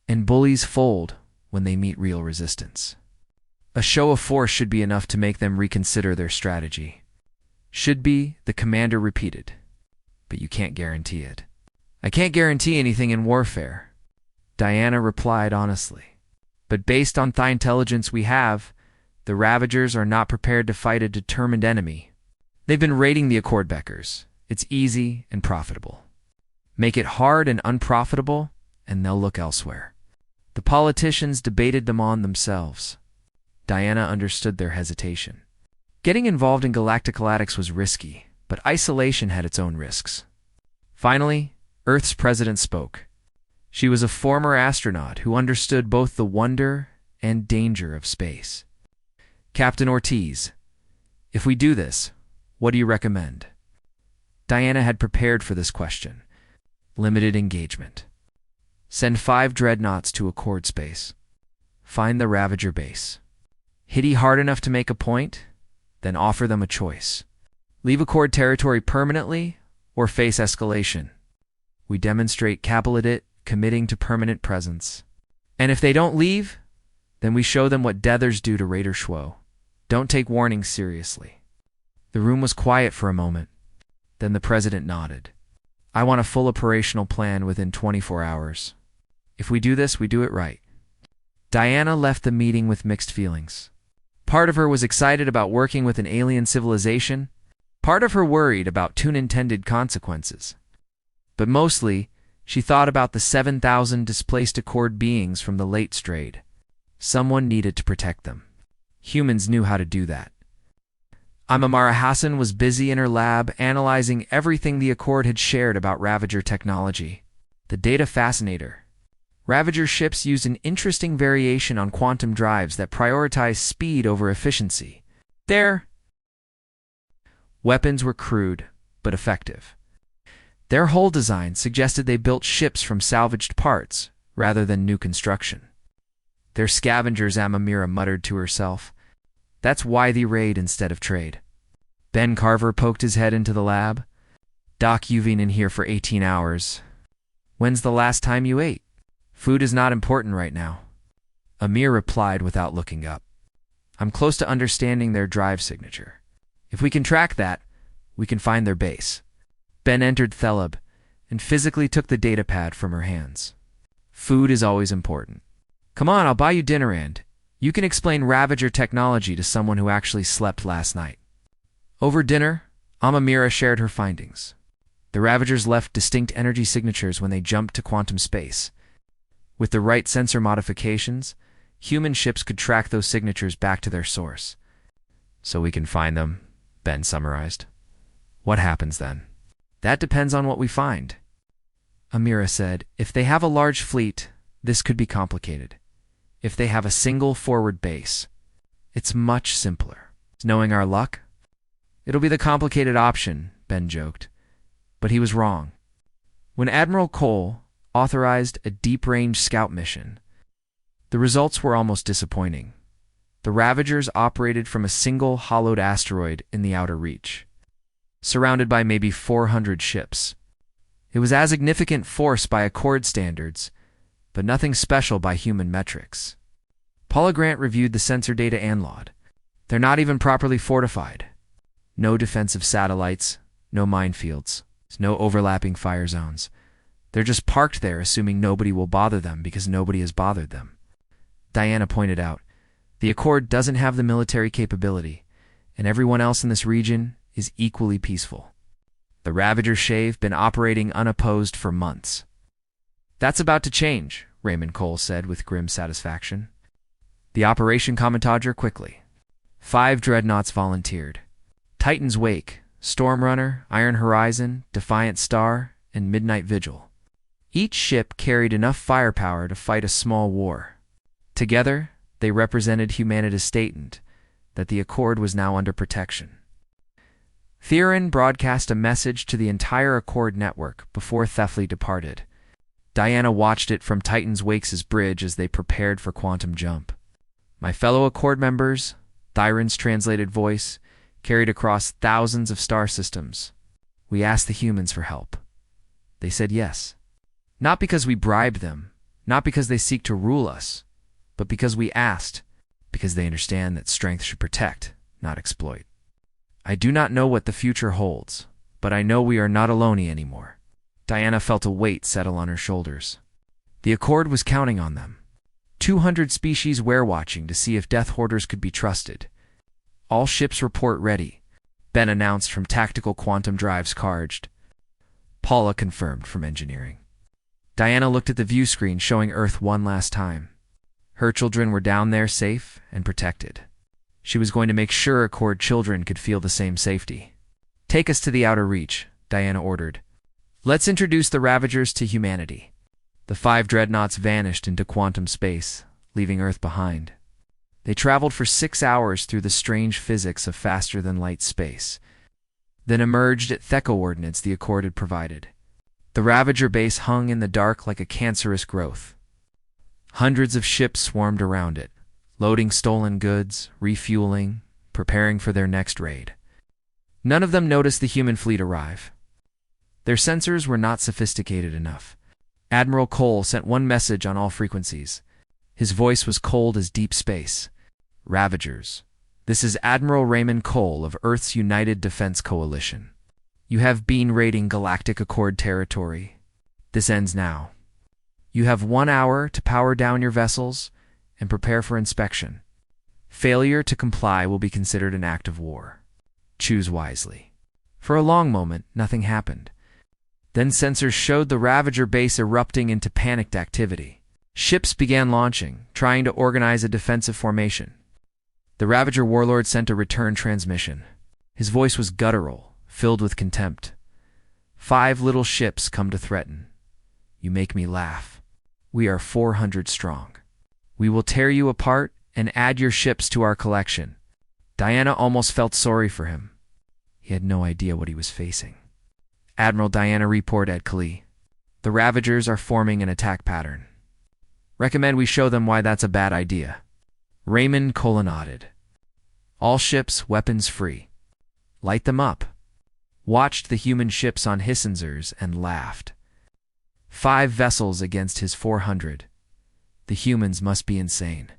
And bullies fold when they meet real resistance. A show of force should be enough to make them reconsider their strategy. Should be, the commander repeated. But you can't guarantee it. I can't guarantee anything in warfare, Diana replied honestly. But based on the intelligence we have, the Ravagers are not prepared to fight a determined enemy. They've been raiding the Akkordbeckers. It's easy and profitable. Make it hard and unprofitable, and they'll look elsewhere. The politicians debated them on themselves. Diana understood their hesitation. Getting involved in galactic was risky, but isolation had its own risks. Finally, Earth's president spoke. She was a former astronaut who understood both the wonder and danger of space. Captain Ortiz, if we do this, what do you recommend? Diana had prepared for this question. Limited engagement. Send 5 dreadnoughts to Accord space. Find the Ravager base. Hit hard enough to make a point, then offer them a choice. Leave Accord territory permanently or face escalation. We demonstrate Capitalite committing to permanent presence. And if they don't leave, then we show them what Deathers do to Raider Schwo. Don't take warnings seriously. The room was quiet for a moment. Then the president nodded. I want a full operational plan within 24 hours. If we do this, we do it right. Diana left the meeting with mixed feelings. Part of her was excited about working with an alien civilization. Part of her worried about unintended consequences. But mostly, she thought about the 7,000 displaced Accord beings from the late Strayed. Someone needed to protect them. Humans knew how to do that. Amamara Hassan was busy in her lab analyzing everything the Accord had shared about Ravager technology. The data fascinated her. Ravager ships used an interesting variation on quantum drives that prioritize speed over efficiency. Their weapons were crude, but effective. Their hull design suggested they built ships from salvaged parts, rather than new construction. They're scavengers, Amamira muttered to herself. That's why they raid instead of trade. Ben Carver poked his head into the lab. Doc, you've been in here for 18 hours. When's the last time you ate? Food is not important right now. Amir replied without looking up. I'm close to understanding their drive signature. If we can track that, we can find their base. Ben entered Thelab and physically took the data pad from her hands. Food is always important. Come on, I'll buy you dinner and you can explain Ravager technology to someone who actually slept last night. Over dinner, Amamira shared her findings. The Ravagers left distinct energy signatures when they jumped to quantum space. With the right sensor modifications, human ships could track those signatures back to their source. So we can find them, Ben summarized. What happens then? That depends on what we find. Amira said, if they have a large fleet, this could be complicated. If they have a single forward base, it's much simpler. Knowing our luck? It'll be the complicated option, Ben joked. But he was wrong. When Admiral Cole authorized a deep-range scout mission, the results were almost disappointing. The Ravagers operated from a single hollowed asteroid in the outer reach, surrounded by maybe 400 ships. It was a significant force by Accord standards, but nothing special by human metrics. Paula Grant reviewed the sensor data and lawed. They're not even properly fortified. No defensive satellites, no minefields, no overlapping fire zones. They're just parked there assuming nobody will bother them because nobody has bothered them. Diana pointed out, the Accord doesn't have the military capability, and everyone else in this region is equally peaceful. The Ravager Shave been operating unopposed for months. That's about to change, Raymond Cole said with grim satisfaction. The operation commentator quickly. 5 dreadnoughts volunteered. Titan's Wake, Stormrunner, Iron Horizon, Defiant Star, and Midnight Vigil. Each ship carried enough firepower to fight a small war. Together, they represented humanity's statement that the Accord was now under protection. Theron broadcast a message to the entire Accord network before Thefley departed. Diana watched it from Titan's Wake's bridge as they prepared for quantum jump. My fellow Accord members, Thyron's translated voice, carried across thousands of star systems. We asked the humans for help. They said yes. Not because we bribed them, not because they seek to rule us, but because we asked, because they understand that strength should protect, not exploit. I do not know what the future holds, but I know we are not alone anymore. Diana felt a weight settle on her shoulders. The Accord was counting on them. 200 species were-watching to see if Death Hoarders could be trusted. All ships report ready, Ben announced from Tactical Quantum Drives Charged. Paula confirmed from Engineering. Diana looked at the view screen showing Earth one last time. Her children were down there safe and protected. She was going to make sure Accord children could feel the same safety. "Take us to the outer reach," Diana ordered. "Let's introduce the Ravagers to humanity." The 5 dreadnoughts vanished into quantum space, leaving Earth behind. They traveled for 6 hours through the strange physics of faster-than-light space, then emerged at the coordinates the Accord had provided. The Ravager base hung in the dark like a cancerous growth. Hundreds of ships swarmed around it, loading stolen goods, refueling, preparing for their next raid. None of them noticed the human fleet arrive. Their sensors were not sophisticated enough. Admiral Cole sent one message on all frequencies. His voice was cold as deep space. "Ravagers, this is Admiral Raymond Cole of Earth's United Defense Coalition. You have been raiding Galactic Accord territory. This ends now. You have 1 hour to power down your vessels and prepare for inspection. Failure to comply will be considered an act of war. Choose wisely." For a long moment, nothing happened. Then sensors showed the Ravager base erupting into panicked activity. Ships began launching, trying to organize a defensive formation. The Ravager warlord sent a return transmission. His voice was guttural, filled with contempt. "5 little ships come to threaten. You make me laugh. We are 400 strong. We will tear you apart and add your ships to our collection." Diana almost felt sorry for him. He had no idea what he was facing. "Admiral Diana, report at Kali. The Ravagers are forming an attack pattern. Recommend we show them why that's a bad idea." Raymond Cole nodded. "All ships, weapons free. Light them up." Watched the human ships on his sensors and laughed. 5 vessels against his 400. The humans must be insane.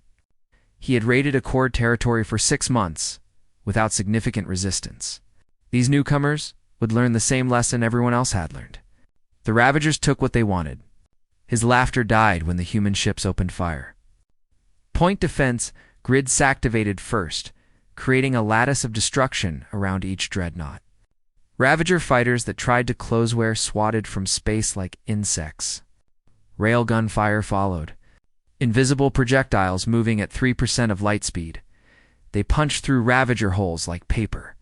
He had raided Accord territory for 6 months, without significant resistance. These newcomers would learn the same lesson everyone else had learned. The Ravagers took what they wanted. His laughter died when the human ships opened fire. Point defense grids activated first, creating a lattice of destruction around each dreadnought. Ravager fighters that tried to close were swatted from space like insects. Railgun fire followed. Invisible projectiles moving at 3% of light speed. They punched through Ravager holes like paper,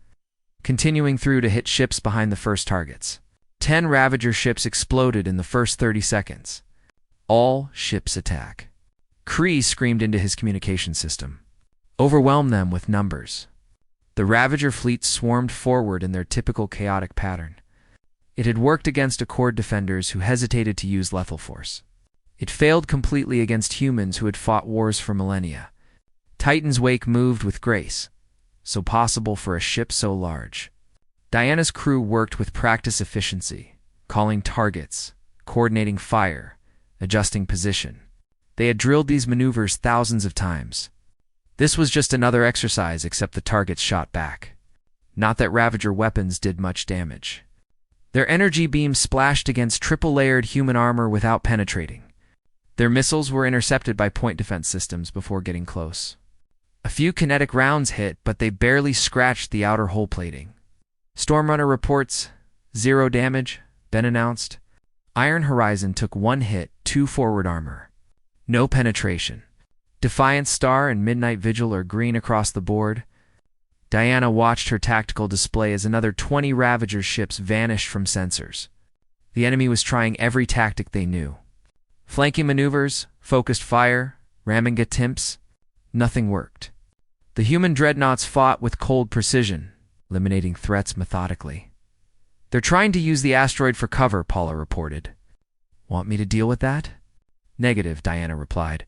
continuing through to hit ships behind the first targets. 10 Ravager ships exploded in the first 30 seconds. All ships attack. Kree screamed into his communication system. Overwhelm them with numbers. The Ravager fleet swarmed forward in their typical chaotic pattern. It had worked against Accord defenders who hesitated to use lethal force. It failed completely against humans who had fought wars for millennia. Titan's wake moved with grace, so possible for a ship so large. Diana's crew worked with practice efficiency, calling targets, coordinating fire, adjusting position. They had drilled these maneuvers thousands of times. This was just another exercise, except the targets shot back. Not that Ravager weapons did much damage. Their energy beams splashed against triple-layered human armor without penetrating. Their missiles were intercepted by point defense systems before getting close. A few kinetic rounds hit, but they barely scratched the outer hull plating. Stormrunner reports, 0 damage, Ben announced. Iron Horizon took 1 hit, 2 forward armor. No penetration. Defiant Star and Midnight Vigil are green across the board. Diana watched her tactical display as another 20 Ravager ships vanished from sensors. The enemy was trying every tactic they knew. Flanking maneuvers, focused fire, ramming attempts, nothing worked. The human dreadnoughts fought with cold precision, eliminating threats methodically. "They're trying to use the asteroid for cover," Paula reported. "Want me to deal with that?" "Negative," Diana replied.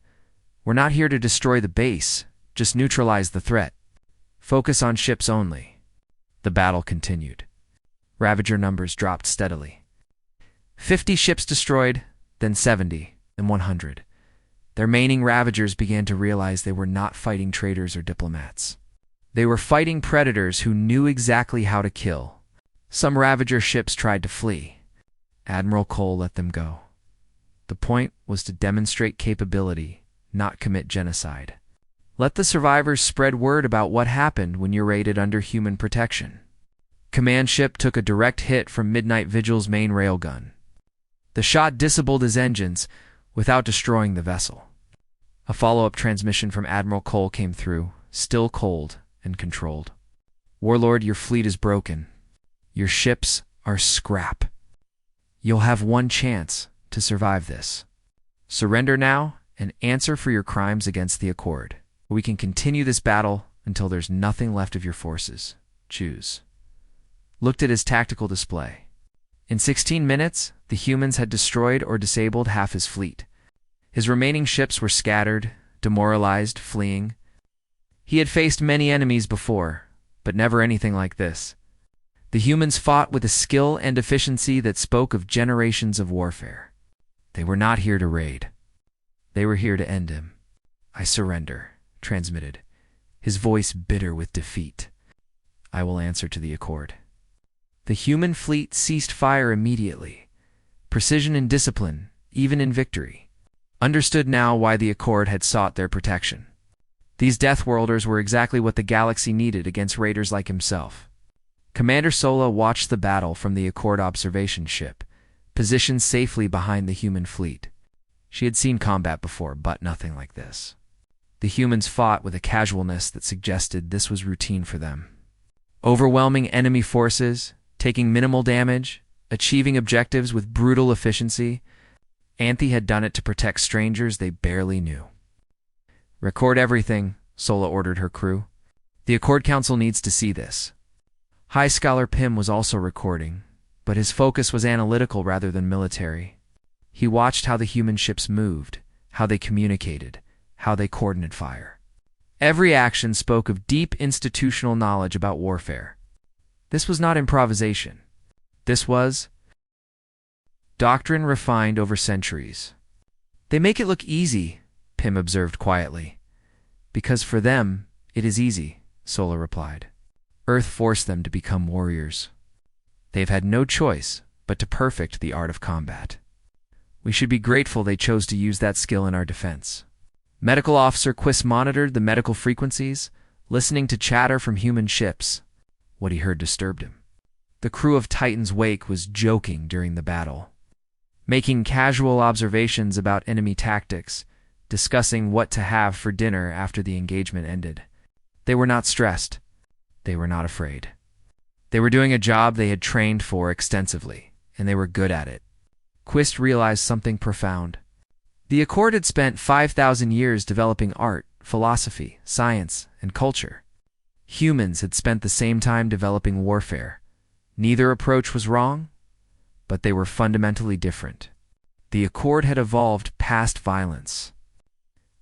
"We're not here to destroy the base, just neutralize the threat. Focus on ships only." The battle continued. Ravager numbers dropped steadily. 50 ships destroyed, then 70, then 100. Their remaining Ravagers began to realize they were not fighting traitors or diplomats. They were fighting predators who knew exactly how to kill. Some Ravager ships tried to flee. Admiral Cole let them go. The point was to demonstrate capability, not commit genocide. Let the survivors spread word about what happened when you're raided under human protection. Command ship took a direct hit from Midnight Vigil's main railgun. The shot disabled his engines without destroying the vessel. A follow-up transmission from Admiral Cole came through, still cold and controlled. Warlord, your fleet is broken. Your ships are scrap. You'll have one chance to survive this. Surrender now and answer for your crimes against the Accord. We can continue this battle until there's nothing left of your forces. Choose. Looked at his tactical display. In 16 minutes, the humans had destroyed or disabled half his fleet. His remaining ships were scattered, demoralized, fleeing. He had faced many enemies before, but never anything like this. The humans fought with a skill and efficiency that spoke of generations of warfare. They were not here to raid. They were here to end him. I surrender, transmitted, his voice bitter with defeat. I will answer to the Accord. The human fleet ceased fire immediately. Precision and discipline, even in victory. Understood now why the Accord had sought their protection. These Deathworlders were exactly what the galaxy needed against raiders like himself. Commander Sola watched the battle from the Accord observation ship, positioned safely behind the human fleet. She had seen combat before, but nothing like this. The humans fought with a casualness that suggested this was routine for them. Overwhelming enemy forces, taking minimal damage, achieving objectives with brutal efficiency. Anthe had done it to protect strangers they barely knew. Record everything, Sola ordered her crew. The Accord Council needs to see this. High Scholar Pym was also recording, but his focus was analytical rather than military. He watched how the human ships moved, how they communicated, how they coordinated fire. Every action spoke of deep institutional knowledge about warfare. This was not improvisation. This was doctrine refined over centuries. They make it look easy, Pym observed quietly. Because for them, it is easy, Sola replied. Earth forced them to become warriors. They've had no choice but to perfect the art of combat. We should be grateful they chose to use that skill in our defense. Medical Officer Quist monitored the medical frequencies, listening to chatter from human ships. What he heard disturbed him. The crew of Titan's Wake was joking during the battle, making casual observations about enemy tactics, discussing what to have for dinner after the engagement ended. They were not stressed. They were not afraid. They were doing a job they had trained for extensively, and they were good at it. Quist realized something profound. The Accord had spent 5,000 years developing art, philosophy, science, and culture. Humans had spent the same time developing warfare. Neither approach was wrong, but they were fundamentally different. The Accord had evolved past violence.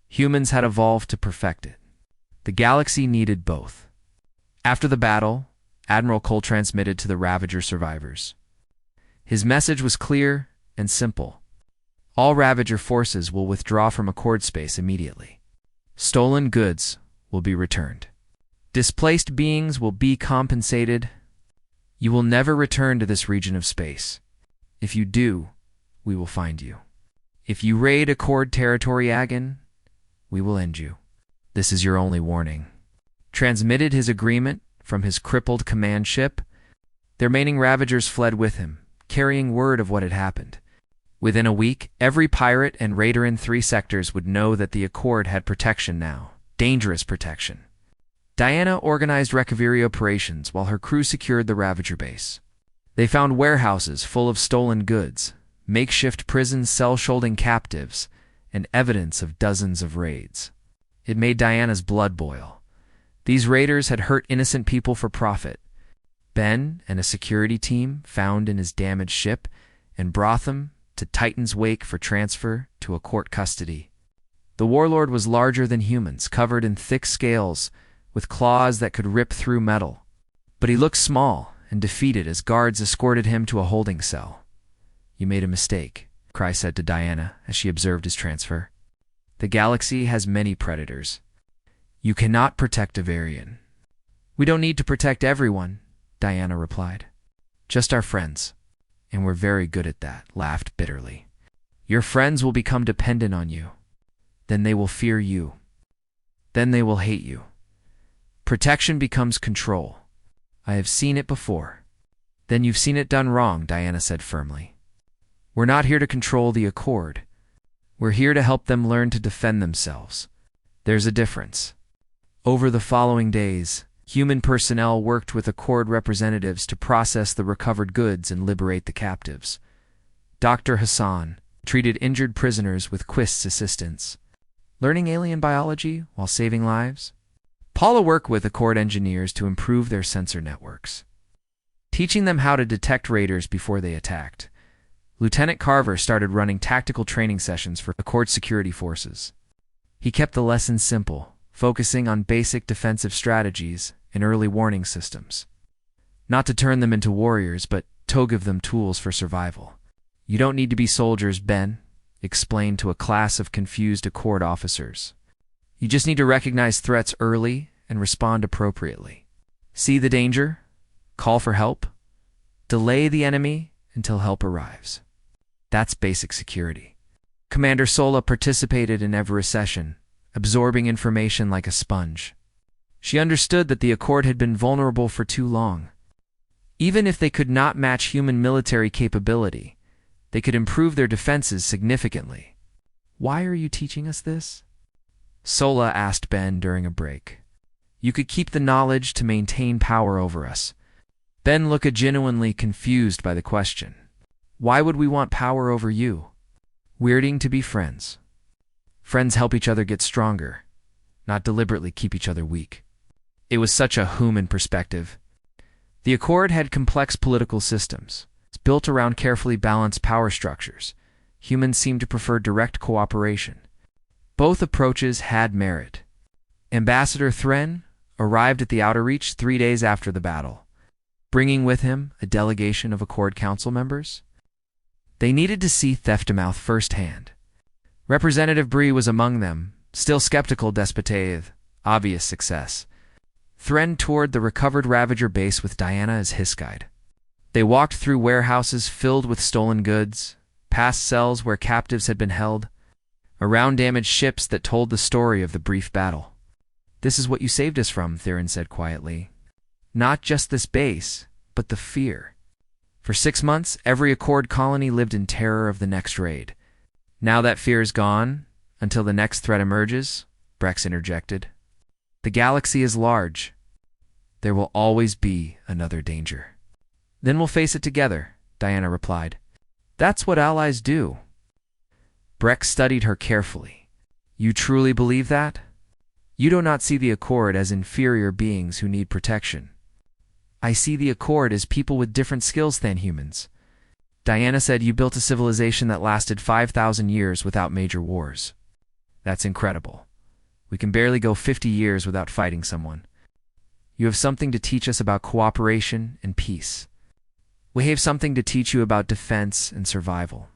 Humans had evolved to perfect it. The galaxy needed both. After the battle, Admiral Cole transmitted to the Ravager survivors. His message was clear and simple. All Ravager forces will withdraw from Accord space immediately. Stolen goods will be returned. Displaced beings will be compensated. You will never return to this region of space. If you do, we will find you. If you raid Accord territory again, we will end you. This is your only warning. Transmitted his agreement from his crippled command ship. The remaining Ravagers fled with him, carrying word of what had happened. Within a week, every pirate and raider in 3 sectors would know that the Accord had protection now. Dangerous protection. Diana organized recovery operations while her crew secured the Ravager base. They found warehouses full of stolen goods, makeshift prisons cell-shielding captives, and evidence of dozens of raids. It made Diana's blood boil. These raiders had hurt innocent people for profit. Ben and a security team found in his damaged ship and brought them to Titan's Wake for transfer to Accord custody. The warlord was larger than humans, covered in thick scales, with claws that could rip through metal. But he looked small and defeated as guards escorted him to a holding cell. You made a mistake, Cry said to Diana as she observed his transfer. The galaxy has many predators. You cannot protect a Varian. We don't need to protect everyone, Diana replied. Just our friends. And we're very good at that, laughed bitterly. Your friends will become dependent on you. then they will fear you. Then they will hate you. Protection becomes control. I have seen it before. Then you've seen it done wrong, Diana said firmly. We're not here to control the Accord. We're here to help them learn to defend themselves. There's a difference. Over the following days, human personnel worked with Accord representatives to process the recovered goods and liberate the captives. Dr. Hassan treated injured prisoners with Quist's assistance, learning alien biology while saving lives. Paula worked with Accord engineers to improve their sensor networks, teaching them how to detect raiders before they attacked. Lieutenant Carver started running tactical training sessions for Accord security forces. He kept the lessons simple, focusing on basic defensive strategies and early warning systems. Not to turn them into warriors, but to give them tools for survival. You don't need to be soldiers, Ben explained to a class of confused Accord officers. You just need to recognize threats early and respond appropriately. See the danger, call for help, delay the enemy until help arrives. That's basic security. Commander Sola participated in every session, absorbing information like a sponge. She understood that the Accord had been vulnerable for too long. Even if they could not match human military capability, they could improve their defenses significantly. Why are you teaching us this? Sola asked Ben during a break. You could keep the knowledge to maintain power over us. Ben looked genuinely confused by the question. Why would we want power over you? Weirding to be friends. Friends help each other get stronger, not deliberately keep each other weak. It was such a human perspective. The Accord had complex political systems. It's built around carefully balanced power structures. Humans seemed to prefer direct cooperation. Both approaches had merit. Ambassador Thren arrived at the Outer Reach 3 days after the battle, bringing with him a delegation of Accord Council members. They needed to see Theftamouth firsthand. Representative Bree was among them, still skeptical despite obvious success. Thren toured the recovered Ravager base with Diana as his guide. They walked through warehouses filled with stolen goods, past cells where captives had been held, around damaged ships that told the story of the brief battle. This is what you saved us from, Thren said quietly. Not just this base, but the fear. For 6 months, every Accord colony lived in terror of the next raid. Now that fear is gone, until the next threat emerges, Brex interjected. The galaxy is large. There will always be another danger. Then we'll face it together, Diana replied. That's what allies do. Brex studied her carefully. You truly believe that? You do not see the Accord as inferior beings who need protection. I see the Accord as people with different skills than humans. Diana said you built a civilization that lasted 5,000 years without major wars. That's incredible. We can barely go 50 years without fighting someone. You have something to teach us about cooperation and peace. We have something to teach you about defense and survival.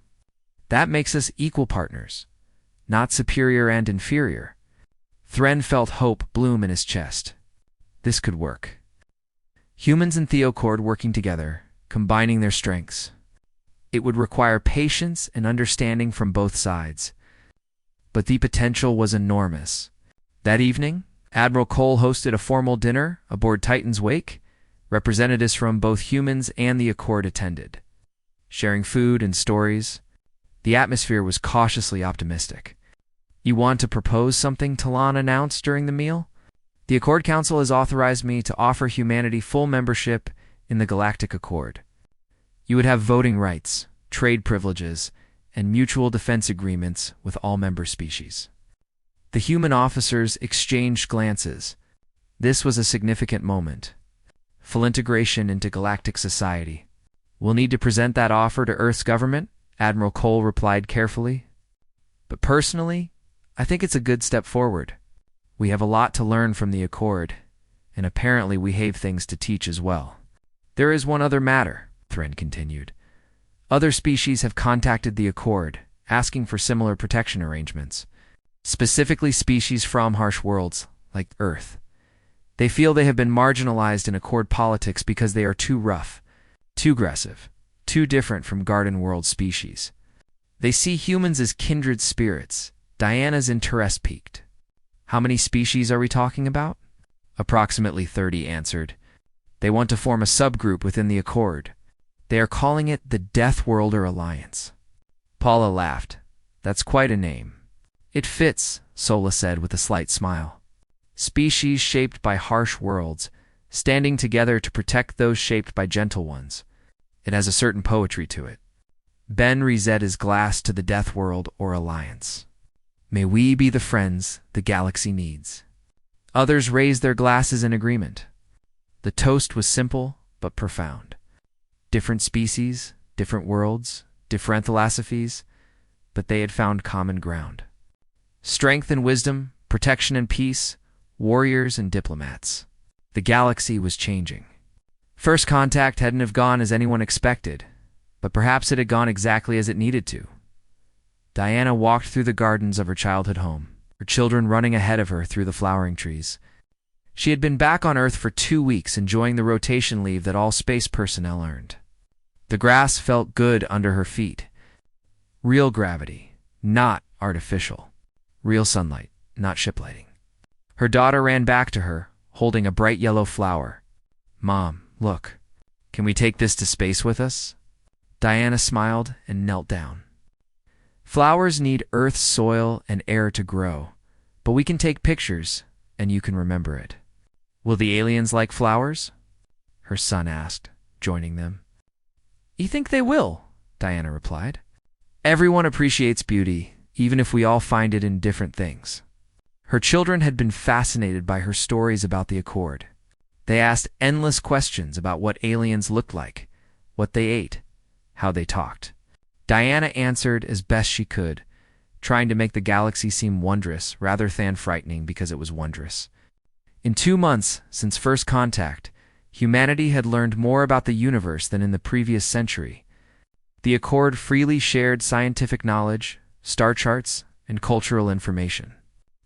That makes us equal partners, not superior and inferior. Thren felt hope bloom in his chest. This could work. Humans and Theocord working together, combining their strengths. It would require patience and understanding from both sides. But the potential was enormous. That evening, Admiral Cole hosted a formal dinner aboard Titan's Wake. Representatives from both humans and the Accord attended, sharing food and stories. The atmosphere was cautiously optimistic. You want to propose something, Talon announced during the meal? The Accord Council has authorized me to offer humanity full membership in the Galactic Accord. You would have voting rights, trade privileges, and mutual defense agreements with all member species. The human officers exchanged glances. This was a significant moment. Full integration into galactic society. We'll need to present that offer to Earth's government, Admiral Cole replied carefully. But personally, I think it's a good step forward. We have a lot to learn from the Accord, and apparently we have things to teach as well. There is one other matter, Thren continued. Other species have contacted the Accord, asking for similar protection arrangements, specifically species from harsh worlds, like Earth. They feel they have been marginalized in Accord politics because they are too rough, too aggressive, too different from Garden World species. They see humans as kindred spirits, Diana's interest peaked. How many species are we talking about? Approximately 30 answered. They want to form a subgroup within the Accord. They are calling it the Death Worlder Alliance. Paula laughed. That's quite a name. It fits, Sola said with a slight smile. Species shaped by harsh worlds, standing together to protect those shaped by gentle ones. It has a certain poetry to it. Ben reset his glass to the Death World or Alliance. May we be the friends the galaxy needs. Others raised their glasses in agreement. The toast was simple but profound. Different species, different worlds, different philosophies, but they had found common ground. Strength and wisdom, protection and peace, warriors and diplomats. The galaxy was changing. First contact hadn't have gone as anyone expected, but perhaps it had gone exactly as it needed to. Diana walked through the gardens of her childhood home, her children running ahead of her through the flowering trees. She had been back on Earth for 2 weeks, enjoying the rotation leave that all space personnel earned. The grass felt good under her feet. Real gravity, not artificial. Real sunlight, not ship lighting. Her daughter ran back to her, holding a bright yellow flower. Mom, look. Can we take this to space with us? Diana smiled and knelt down. Flowers need Earth's soil and air to grow, but we can take pictures, and you can remember it. Will the aliens like flowers? Her son asked, joining them. You think they will? Diana replied. Everyone appreciates beauty, even if we all find it in different things. Her children had been fascinated by her stories about the Accord. They asked endless questions about what aliens looked like, what they ate, how they talked. Diana answered as best she could, trying to make the galaxy seem wondrous rather than frightening because it was wondrous. In 2 months since first contact, humanity had learned more about the universe than in the previous century. The Accord freely shared scientific knowledge, star charts, and cultural information.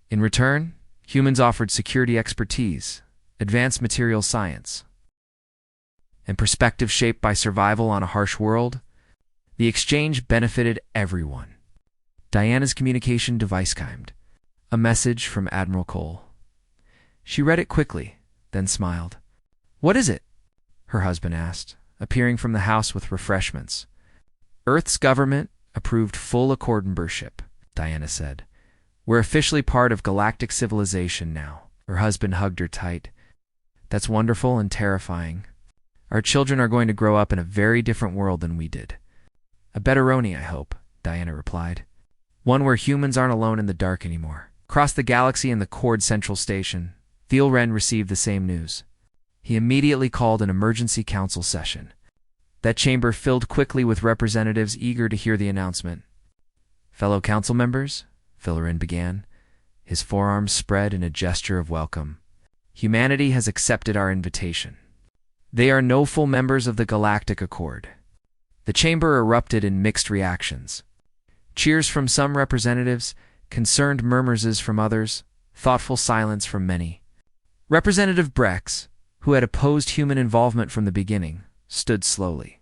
In return, humans offered security expertise, advanced material science, and perspective shaped by survival on a harsh world. The exchange benefited everyone. Diana's communication device chimed. A message from Admiral Cole. She read it quickly, then smiled. What is it? Her husband asked, appearing from the house with refreshments. Earth's government approved full Accord membership, Diana said. We're officially part of galactic civilization now. Her husband hugged her tight. That's wonderful and terrifying. Our children are going to grow up in a very different world than we did. A betteroni, I hope, Diana replied. One where humans aren't alone in the dark anymore. Across the galaxy in the Accord Central Station, Thielren received the same news. He immediately called an emergency council session. That chamber filled quickly with representatives eager to hear the announcement. Fellow council members, Thielren began, his forearms spread in a gesture of welcome. Humanity has accepted our invitation. They are no full members of the Galactic Accord. The chamber erupted in mixed reactions. Cheers from some representatives, concerned murmurs from others, thoughtful silence from many. Representative Brex, who had opposed human involvement from the beginning, stood slowly.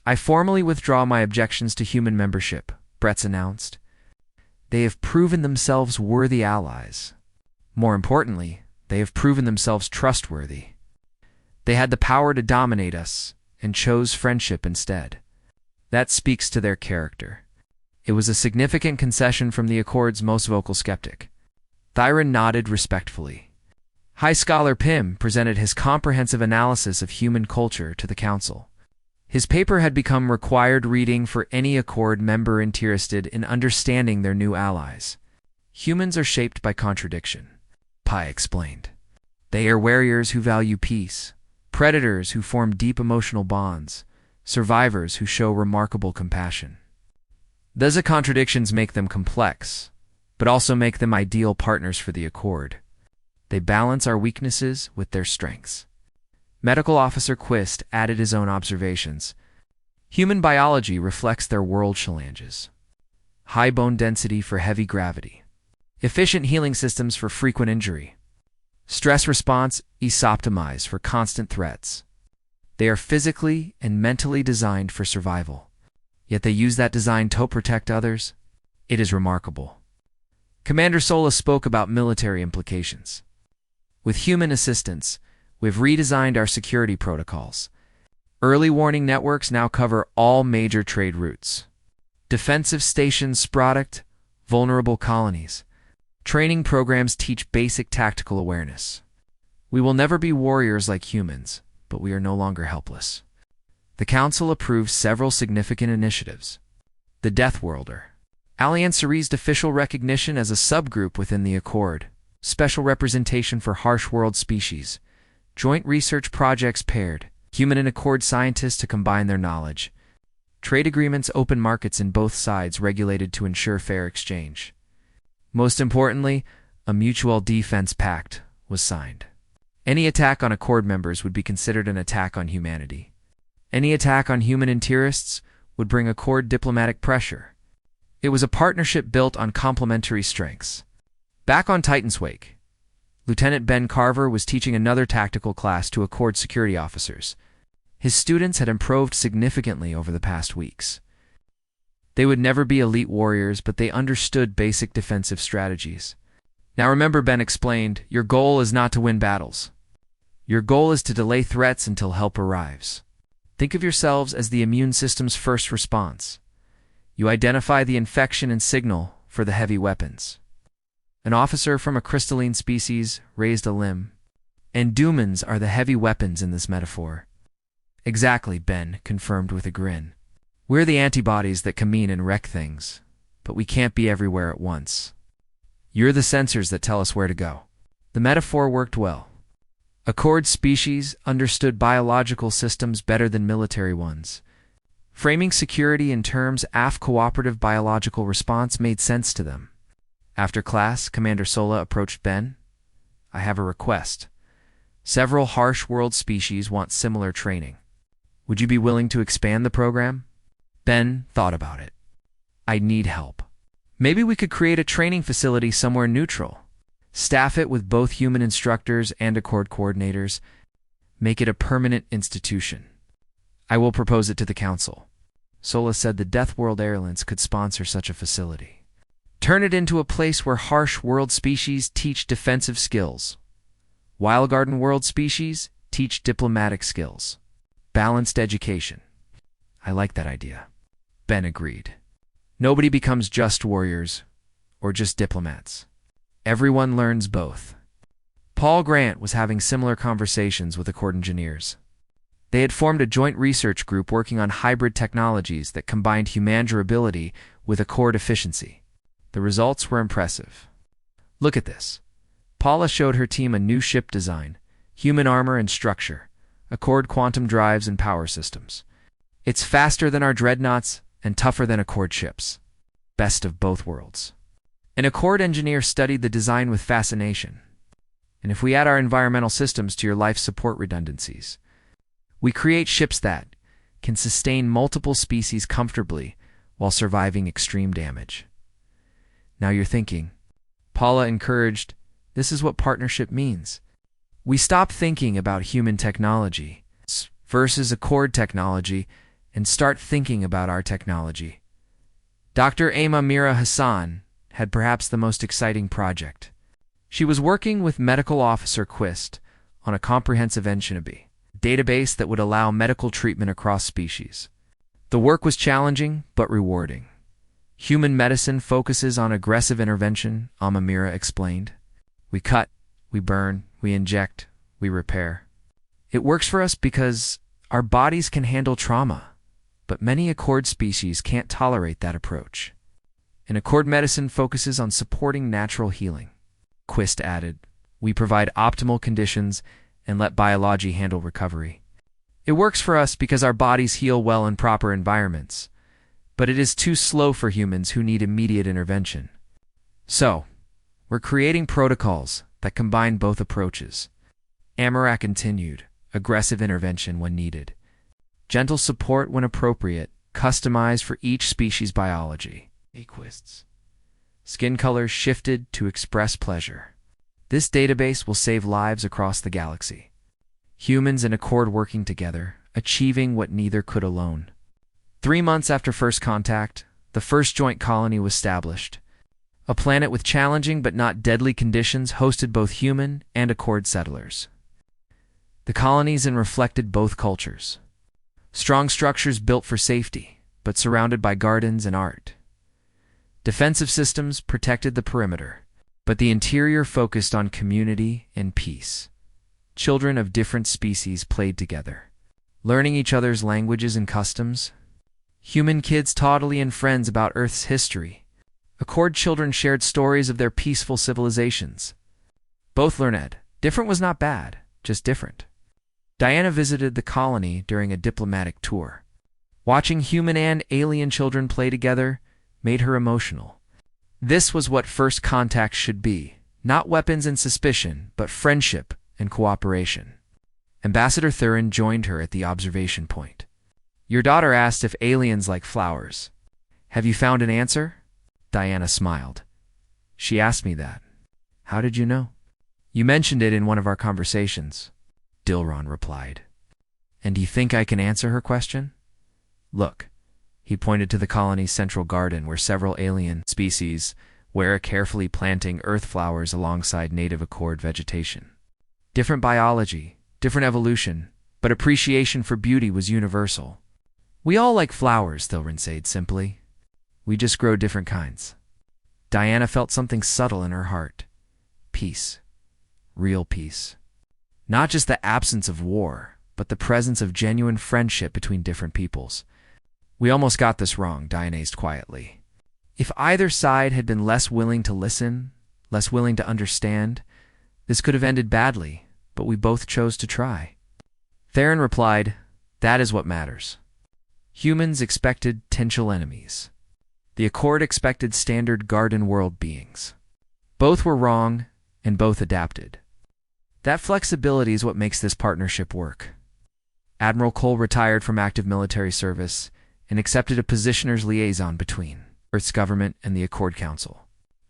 I formally withdraw my objections to human membership, Brex announced. They have proven themselves worthy allies. More importantly, they have proven themselves trustworthy. They had the power to dominate us, and chose friendship instead. That speaks to their character. It was a significant concession from the Accord's most vocal skeptic. Thielren nodded respectfully. High Scholar Pym presented his comprehensive analysis of human culture to the Council. His paper had become required reading for any Accord member interested in understanding their new allies. Humans are shaped by contradiction, Pi explained. They are warriors who value peace, predators who form deep emotional bonds, survivors who show remarkable compassion. Those contradictions make them complex, but also make them ideal partners for the Accord. They balance our weaknesses with their strengths. Medical Officer Quist added his own observations. Human biology reflects their world challenges. High bone density for heavy gravity. Efficient healing systems for frequent injury. Stress response is optimized for constant threats. They are physically and mentally designed for survival. Yet they use that design to protect others. It is remarkable. Commander Sola spoke about military implications. With human assistance, we've redesigned our security protocols. Early warning networks now cover all major trade routes. Defensive stations protect vulnerable colonies. Training programs teach basic tactical awareness. We will never be warriors like humans, but we are no longer helpless. The Council approved several significant initiatives. The Death Worlder. Alliance raised official recognition as a subgroup within the Accord. Special representation for harsh world species. Joint research projects paired human and Accord scientists to combine their knowledge. Trade agreements open markets in both sides regulated to ensure fair exchange. Most importantly, a mutual defense pact was signed. Any attack on Accord members would be considered an attack on humanity. Any attack on human interiorists would bring Accord diplomatic pressure. It was a partnership built on complementary strengths. Back on Titan's Wake, Lieutenant Ben Carver was teaching another tactical class to Accord security officers. His students had improved significantly over the past weeks. They would never be elite warriors, but they understood basic defensive strategies. Now remember, Ben explained, your goal is not to win battles. Your goal is to delay threats until help arrives. Think of yourselves as the immune system's first response. You identify the infection and signal for the heavy weapons. An officer from a crystalline species raised a limb. Endumens are the heavy weapons in this metaphor. Exactly, Ben confirmed with a grin. We're the antibodies that commune and wreck things, but we can't be everywhere at once. You're the sensors that tell us where to go. The metaphor worked well. Accord species understood biological systems better than military ones. Framing security in terms of cooperative biological response made sense to them. After class, Commander Sola approached Ben. I have a request. Several harsh world species want similar training. Would you be willing to expand the program? Ben thought about it. I need help. Maybe we could create a training facility somewhere neutral. Staff it with both human instructors and Accord coordinators. Make it a permanent institution. I will propose it to the Council. Sola said the Death World Airlines could sponsor such a facility. Turn it into a place where harsh world species teach defensive skills. Wild Garden world species teach diplomatic skills. Balanced education. I like that idea. Ben agreed. Nobody becomes just warriors or just diplomats. Everyone learns both. Paul Grant was having similar conversations with Accord engineers. They had formed a joint research group working on hybrid technologies that combined human durability with Accord efficiency. The results were impressive. Look at this. Paula showed her team a new ship design, human armor and structure, Accord quantum drives and power systems. It's faster than our dreadnoughts and tougher than Accord ships. Best of both worlds. An Accord engineer studied the design with fascination. And if we add our environmental systems to your life support redundancies, we create ships that can sustain multiple species comfortably while surviving extreme damage. Now you're thinking, Paula encouraged, this is what partnership means. We stop thinking about human technology versus Accord technology and start thinking about our technology. Dr. Mira Hassan had perhaps the most exciting project. She was working with Medical Officer Quist on a comprehensive Enchinobi database that would allow medical treatment across species. The work was challenging but rewarding. Human medicine focuses on aggressive intervention, Amamira explained. We cut, we burn, we inject, we repair. It works for us because our bodies can handle trauma, but many Accord species can't tolerate that approach. And Accord medicine focuses on supporting natural healing. Quist added, we provide optimal conditions and let biology handle recovery. It works for us because our bodies heal well in proper environments, but it is too slow for humans who need immediate intervention. So, we're creating protocols that combine both approaches. Amarak continued, aggressive intervention when needed, gentle support when appropriate, customized for each species' biology. Aquists. Skin colors shifted to express pleasure. This database will save lives across the galaxy. Humans and Accord working together, achieving what neither could alone. 3 months after first contact, the first joint colony was established. A planet with challenging but not deadly conditions hosted both human and Accord settlers. The colonies reflected both cultures. Strong structures built for safety, but surrounded by gardens and art. Defensive systems protected the perimeter, but the interior focused on community and peace. Children of different species played together, learning each other's languages and customs. Human kids taught alien friends about Earth's history. Accord children shared stories of their peaceful civilizations. Both learned. Different was not bad, just different. Diana visited the colony during a diplomatic tour. Watching human and alien children play together made her emotional. This was what first contact should be, not weapons and suspicion, but friendship and cooperation. Ambassador Thurin joined her at the observation point. Your daughter asked if aliens like flowers. Have you found an answer? Diana smiled. She asked me that. How did you know? You mentioned it in one of our conversations, Dilron replied. And do you think I can answer her question? Look. He pointed to the colony's central garden where several alien species were carefully planting earth flowers alongside native Accord vegetation. Different biology, different evolution, but appreciation for beauty was universal. We all like flowers, Thilrin said simply. We just grow different kinds. Diana felt something subtle in her heart. Peace. Real peace. Not just the absence of war, but the presence of genuine friendship between different peoples. We almost got this wrong, Diana asked quietly. If either side had been less willing to listen, less willing to understand, this could have ended badly, but we both chose to try. Theron replied, that is what matters. Humans expected potential enemies. The Accord expected standard garden world beings. Both were wrong, and both adapted. That flexibility is what makes this partnership work. Admiral Cole retired from active military service and accepted a positioner's liaison between Earth's government and the Accord Council.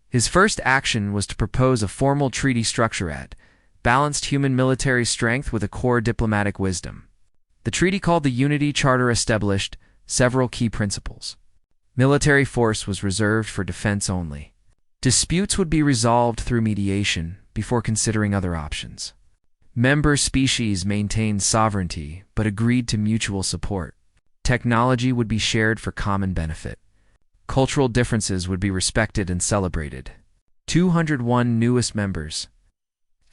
His first action was to propose a formal treaty structure that balanced human military strength with Accord diplomatic wisdom. The treaty called the Unity Charter established several key principles. Military force was reserved for defense only. Disputes would be resolved through mediation before considering other options. Member species maintained sovereignty but agreed to mutual support. Technology would be shared for common benefit. Cultural differences would be respected and celebrated. 201 newest members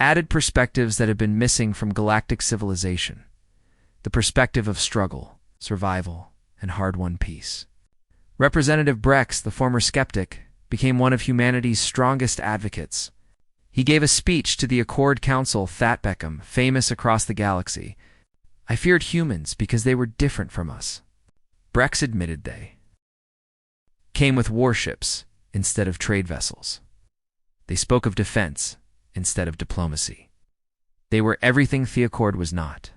added perspectives that had been missing from galactic civilization. The perspective of struggle, survival, and hard-won peace. Representative Brex, the former skeptic, became one of humanity's strongest advocates. He gave a speech to the Accord Council That Beckham, famous across the galaxy. I feared humans because they were different from us. Brex admitted they came with warships instead of trade vessels. They spoke of defense instead of diplomacy. They were everything the Accord was not.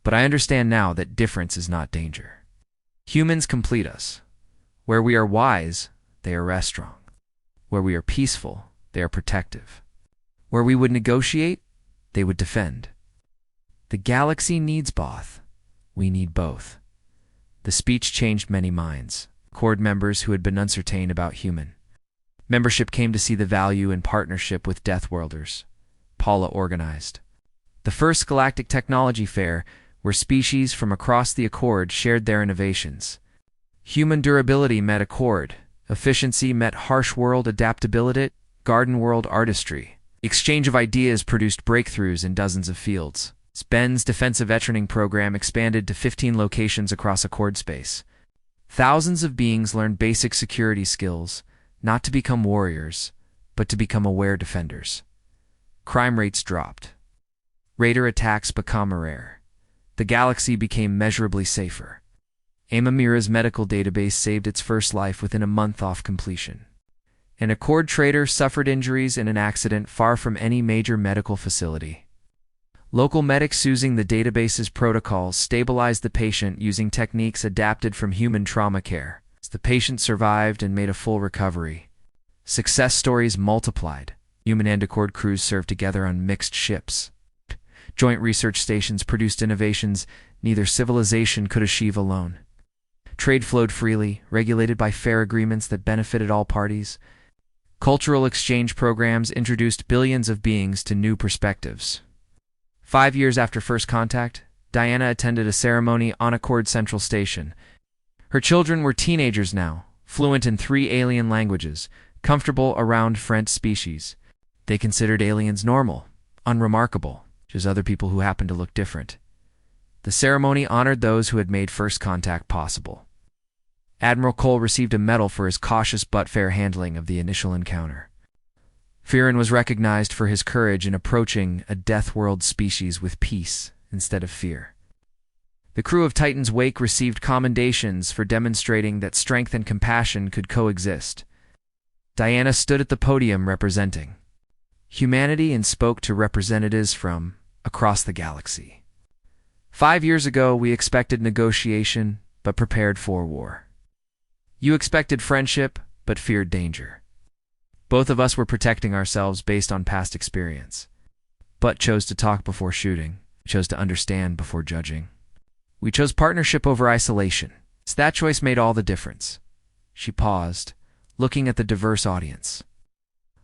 But I understand now that difference is not danger. Humans complete us. Where we are wise, they are strong. Where we are peaceful, they are protective. Where we would negotiate, they would defend. The galaxy needs both. We need both. The speech changed many minds. Accord members who had been uncertain about human membership came to see the value in partnership with Deathworlders. Paula organized the first Galactic Technology Fair, where species from across the Accord shared their innovations. Human durability met Accord. Efficiency met harsh world adaptability, garden world artistry. Exchange of ideas produced breakthroughs in dozens of fields. Ben's defensive veteran program expanded to 15 locations across Accord space. Thousands of beings learned basic security skills, not to become warriors, but to become aware defenders. Crime rates dropped. Raider attacks became rare. The galaxy became measurably safer. Amamira's medical database saved its first life within a month off completion. An Accord trader suffered injuries in an accident far from any major medical facility. Local medics using the database's protocols stabilized the patient using techniques adapted from human trauma care. The patient survived and made a full recovery. Success stories multiplied. Human and Accord crews served together on mixed ships. Joint research stations produced innovations neither civilization could achieve alone. Trade flowed freely, regulated by fair agreements that benefited all parties. Cultural exchange programs introduced billions of beings to new perspectives. 5 years after first contact, Diana attended a ceremony on Accord Central Station. Her children were teenagers now, fluent in 3 alien languages, comfortable around French species. They considered aliens normal, unremarkable, just other people who happened to look different. The ceremony honored those who had made first contact possible. Admiral Cole received a medal for his cautious but fair handling of the initial encounter. Fearon was recognized for his courage in approaching a death-world species with peace instead of fear. The crew of Titan's Wake received commendations for demonstrating that strength and compassion could coexist. Diana stood at the podium representing humanity and spoke to representatives from across the galaxy. 5 years ago, we expected negotiation, but prepared for war. You expected friendship, but feared danger. Both of us were protecting ourselves based on past experience, but chose to talk before shooting, chose to understand before judging. We chose partnership over isolation. That choice made all the difference. She paused, looking at the diverse audience.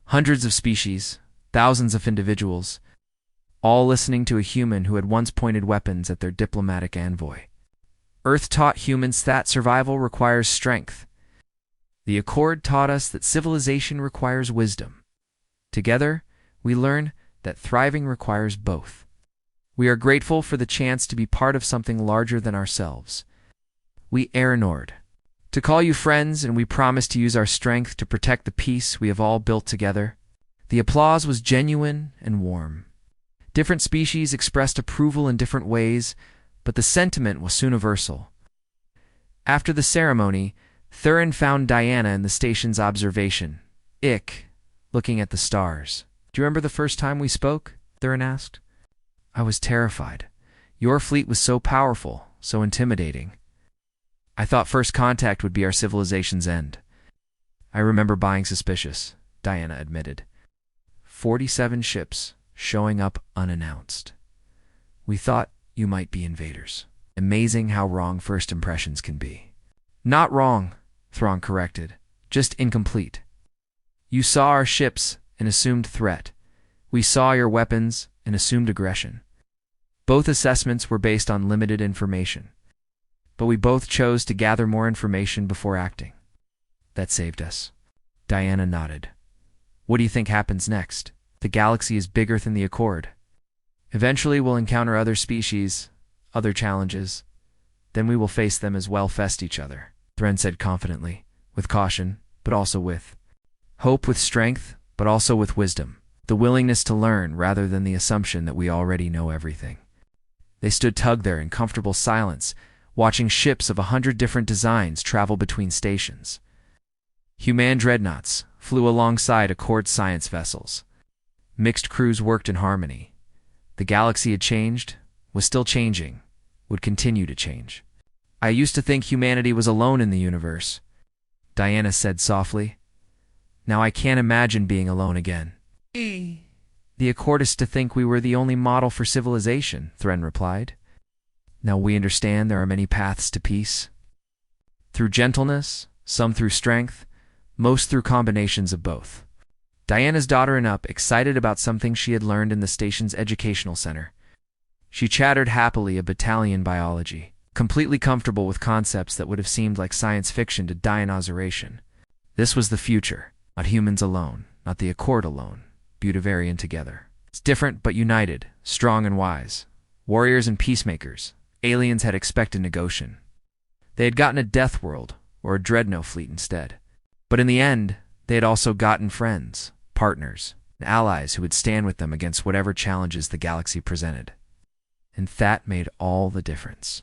Hundreds of species, thousands of individuals, all listening to a human who had once pointed weapons at their diplomatic envoy. Earth taught humans that survival requires strength. The Accord taught us that civilization requires wisdom. Together, we learn that thriving requires both. We are grateful for the chance to be part of something larger than ourselves. We Aeronord, to call you friends, and we promise to use our strength to protect the peace we have all built together. The applause was genuine and warm. Different species expressed approval in different ways, but the sentiment was universal. After the ceremony, Thurin found Diana in the station's observation. Looking at the stars. Do you remember the first time we spoke? Thurin asked. I was terrified. Your fleet was so powerful, so intimidating. I thought first contact would be our civilization's end. I remember being suspicious, Diana admitted. 47 ships showing up unannounced. We thought you might be invaders. Amazing how wrong first impressions can be. Not wrong, Thrawn corrected, just incomplete. You saw our ships and assumed threat. We saw your weapons and assumed aggression. Both assessments were based on limited information, but we both chose to gather more information before acting. That saved us. Diana nodded. What do you think happens next? The galaxy is bigger than the Accord. Eventually we'll encounter other species, other challenges. Then we will face them as well fest each other, Thrawn said confidently, with caution, but also with hope, with strength, but also with wisdom, the willingness to learn rather than the assumption that we already know everything. They stood tugged there in comfortable silence, watching ships of 100 different designs travel between stations. Human dreadnoughts flew alongside Accord science vessels. Mixed crews worked in harmony. The galaxy had changed, was still changing, would continue to change. I used to think humanity was alone in the universe, Diana said softly. Now I can't imagine being alone again. The Accordists to think we were the only model for civilization, Thrawn replied. Now we understand there are many paths to peace. Through gentleness, some through strength, most through combinations of both. Diana's daughter and up, excited about something she had learned in the station's educational center. She chattered happily of battalion biology, completely comfortable with concepts that would have seemed like science fiction to Diana's oration. This was the future, not humans alone, not the Accord alone, Butavarian together. It's different but united, strong and wise. Warriors and peacemakers, aliens had expected negotiation. They had gotten a death world, or a dreadnought fleet instead. But in the end, they had also gotten friends, partners, and allies who would stand with them against whatever challenges the galaxy presented. And that made all the difference.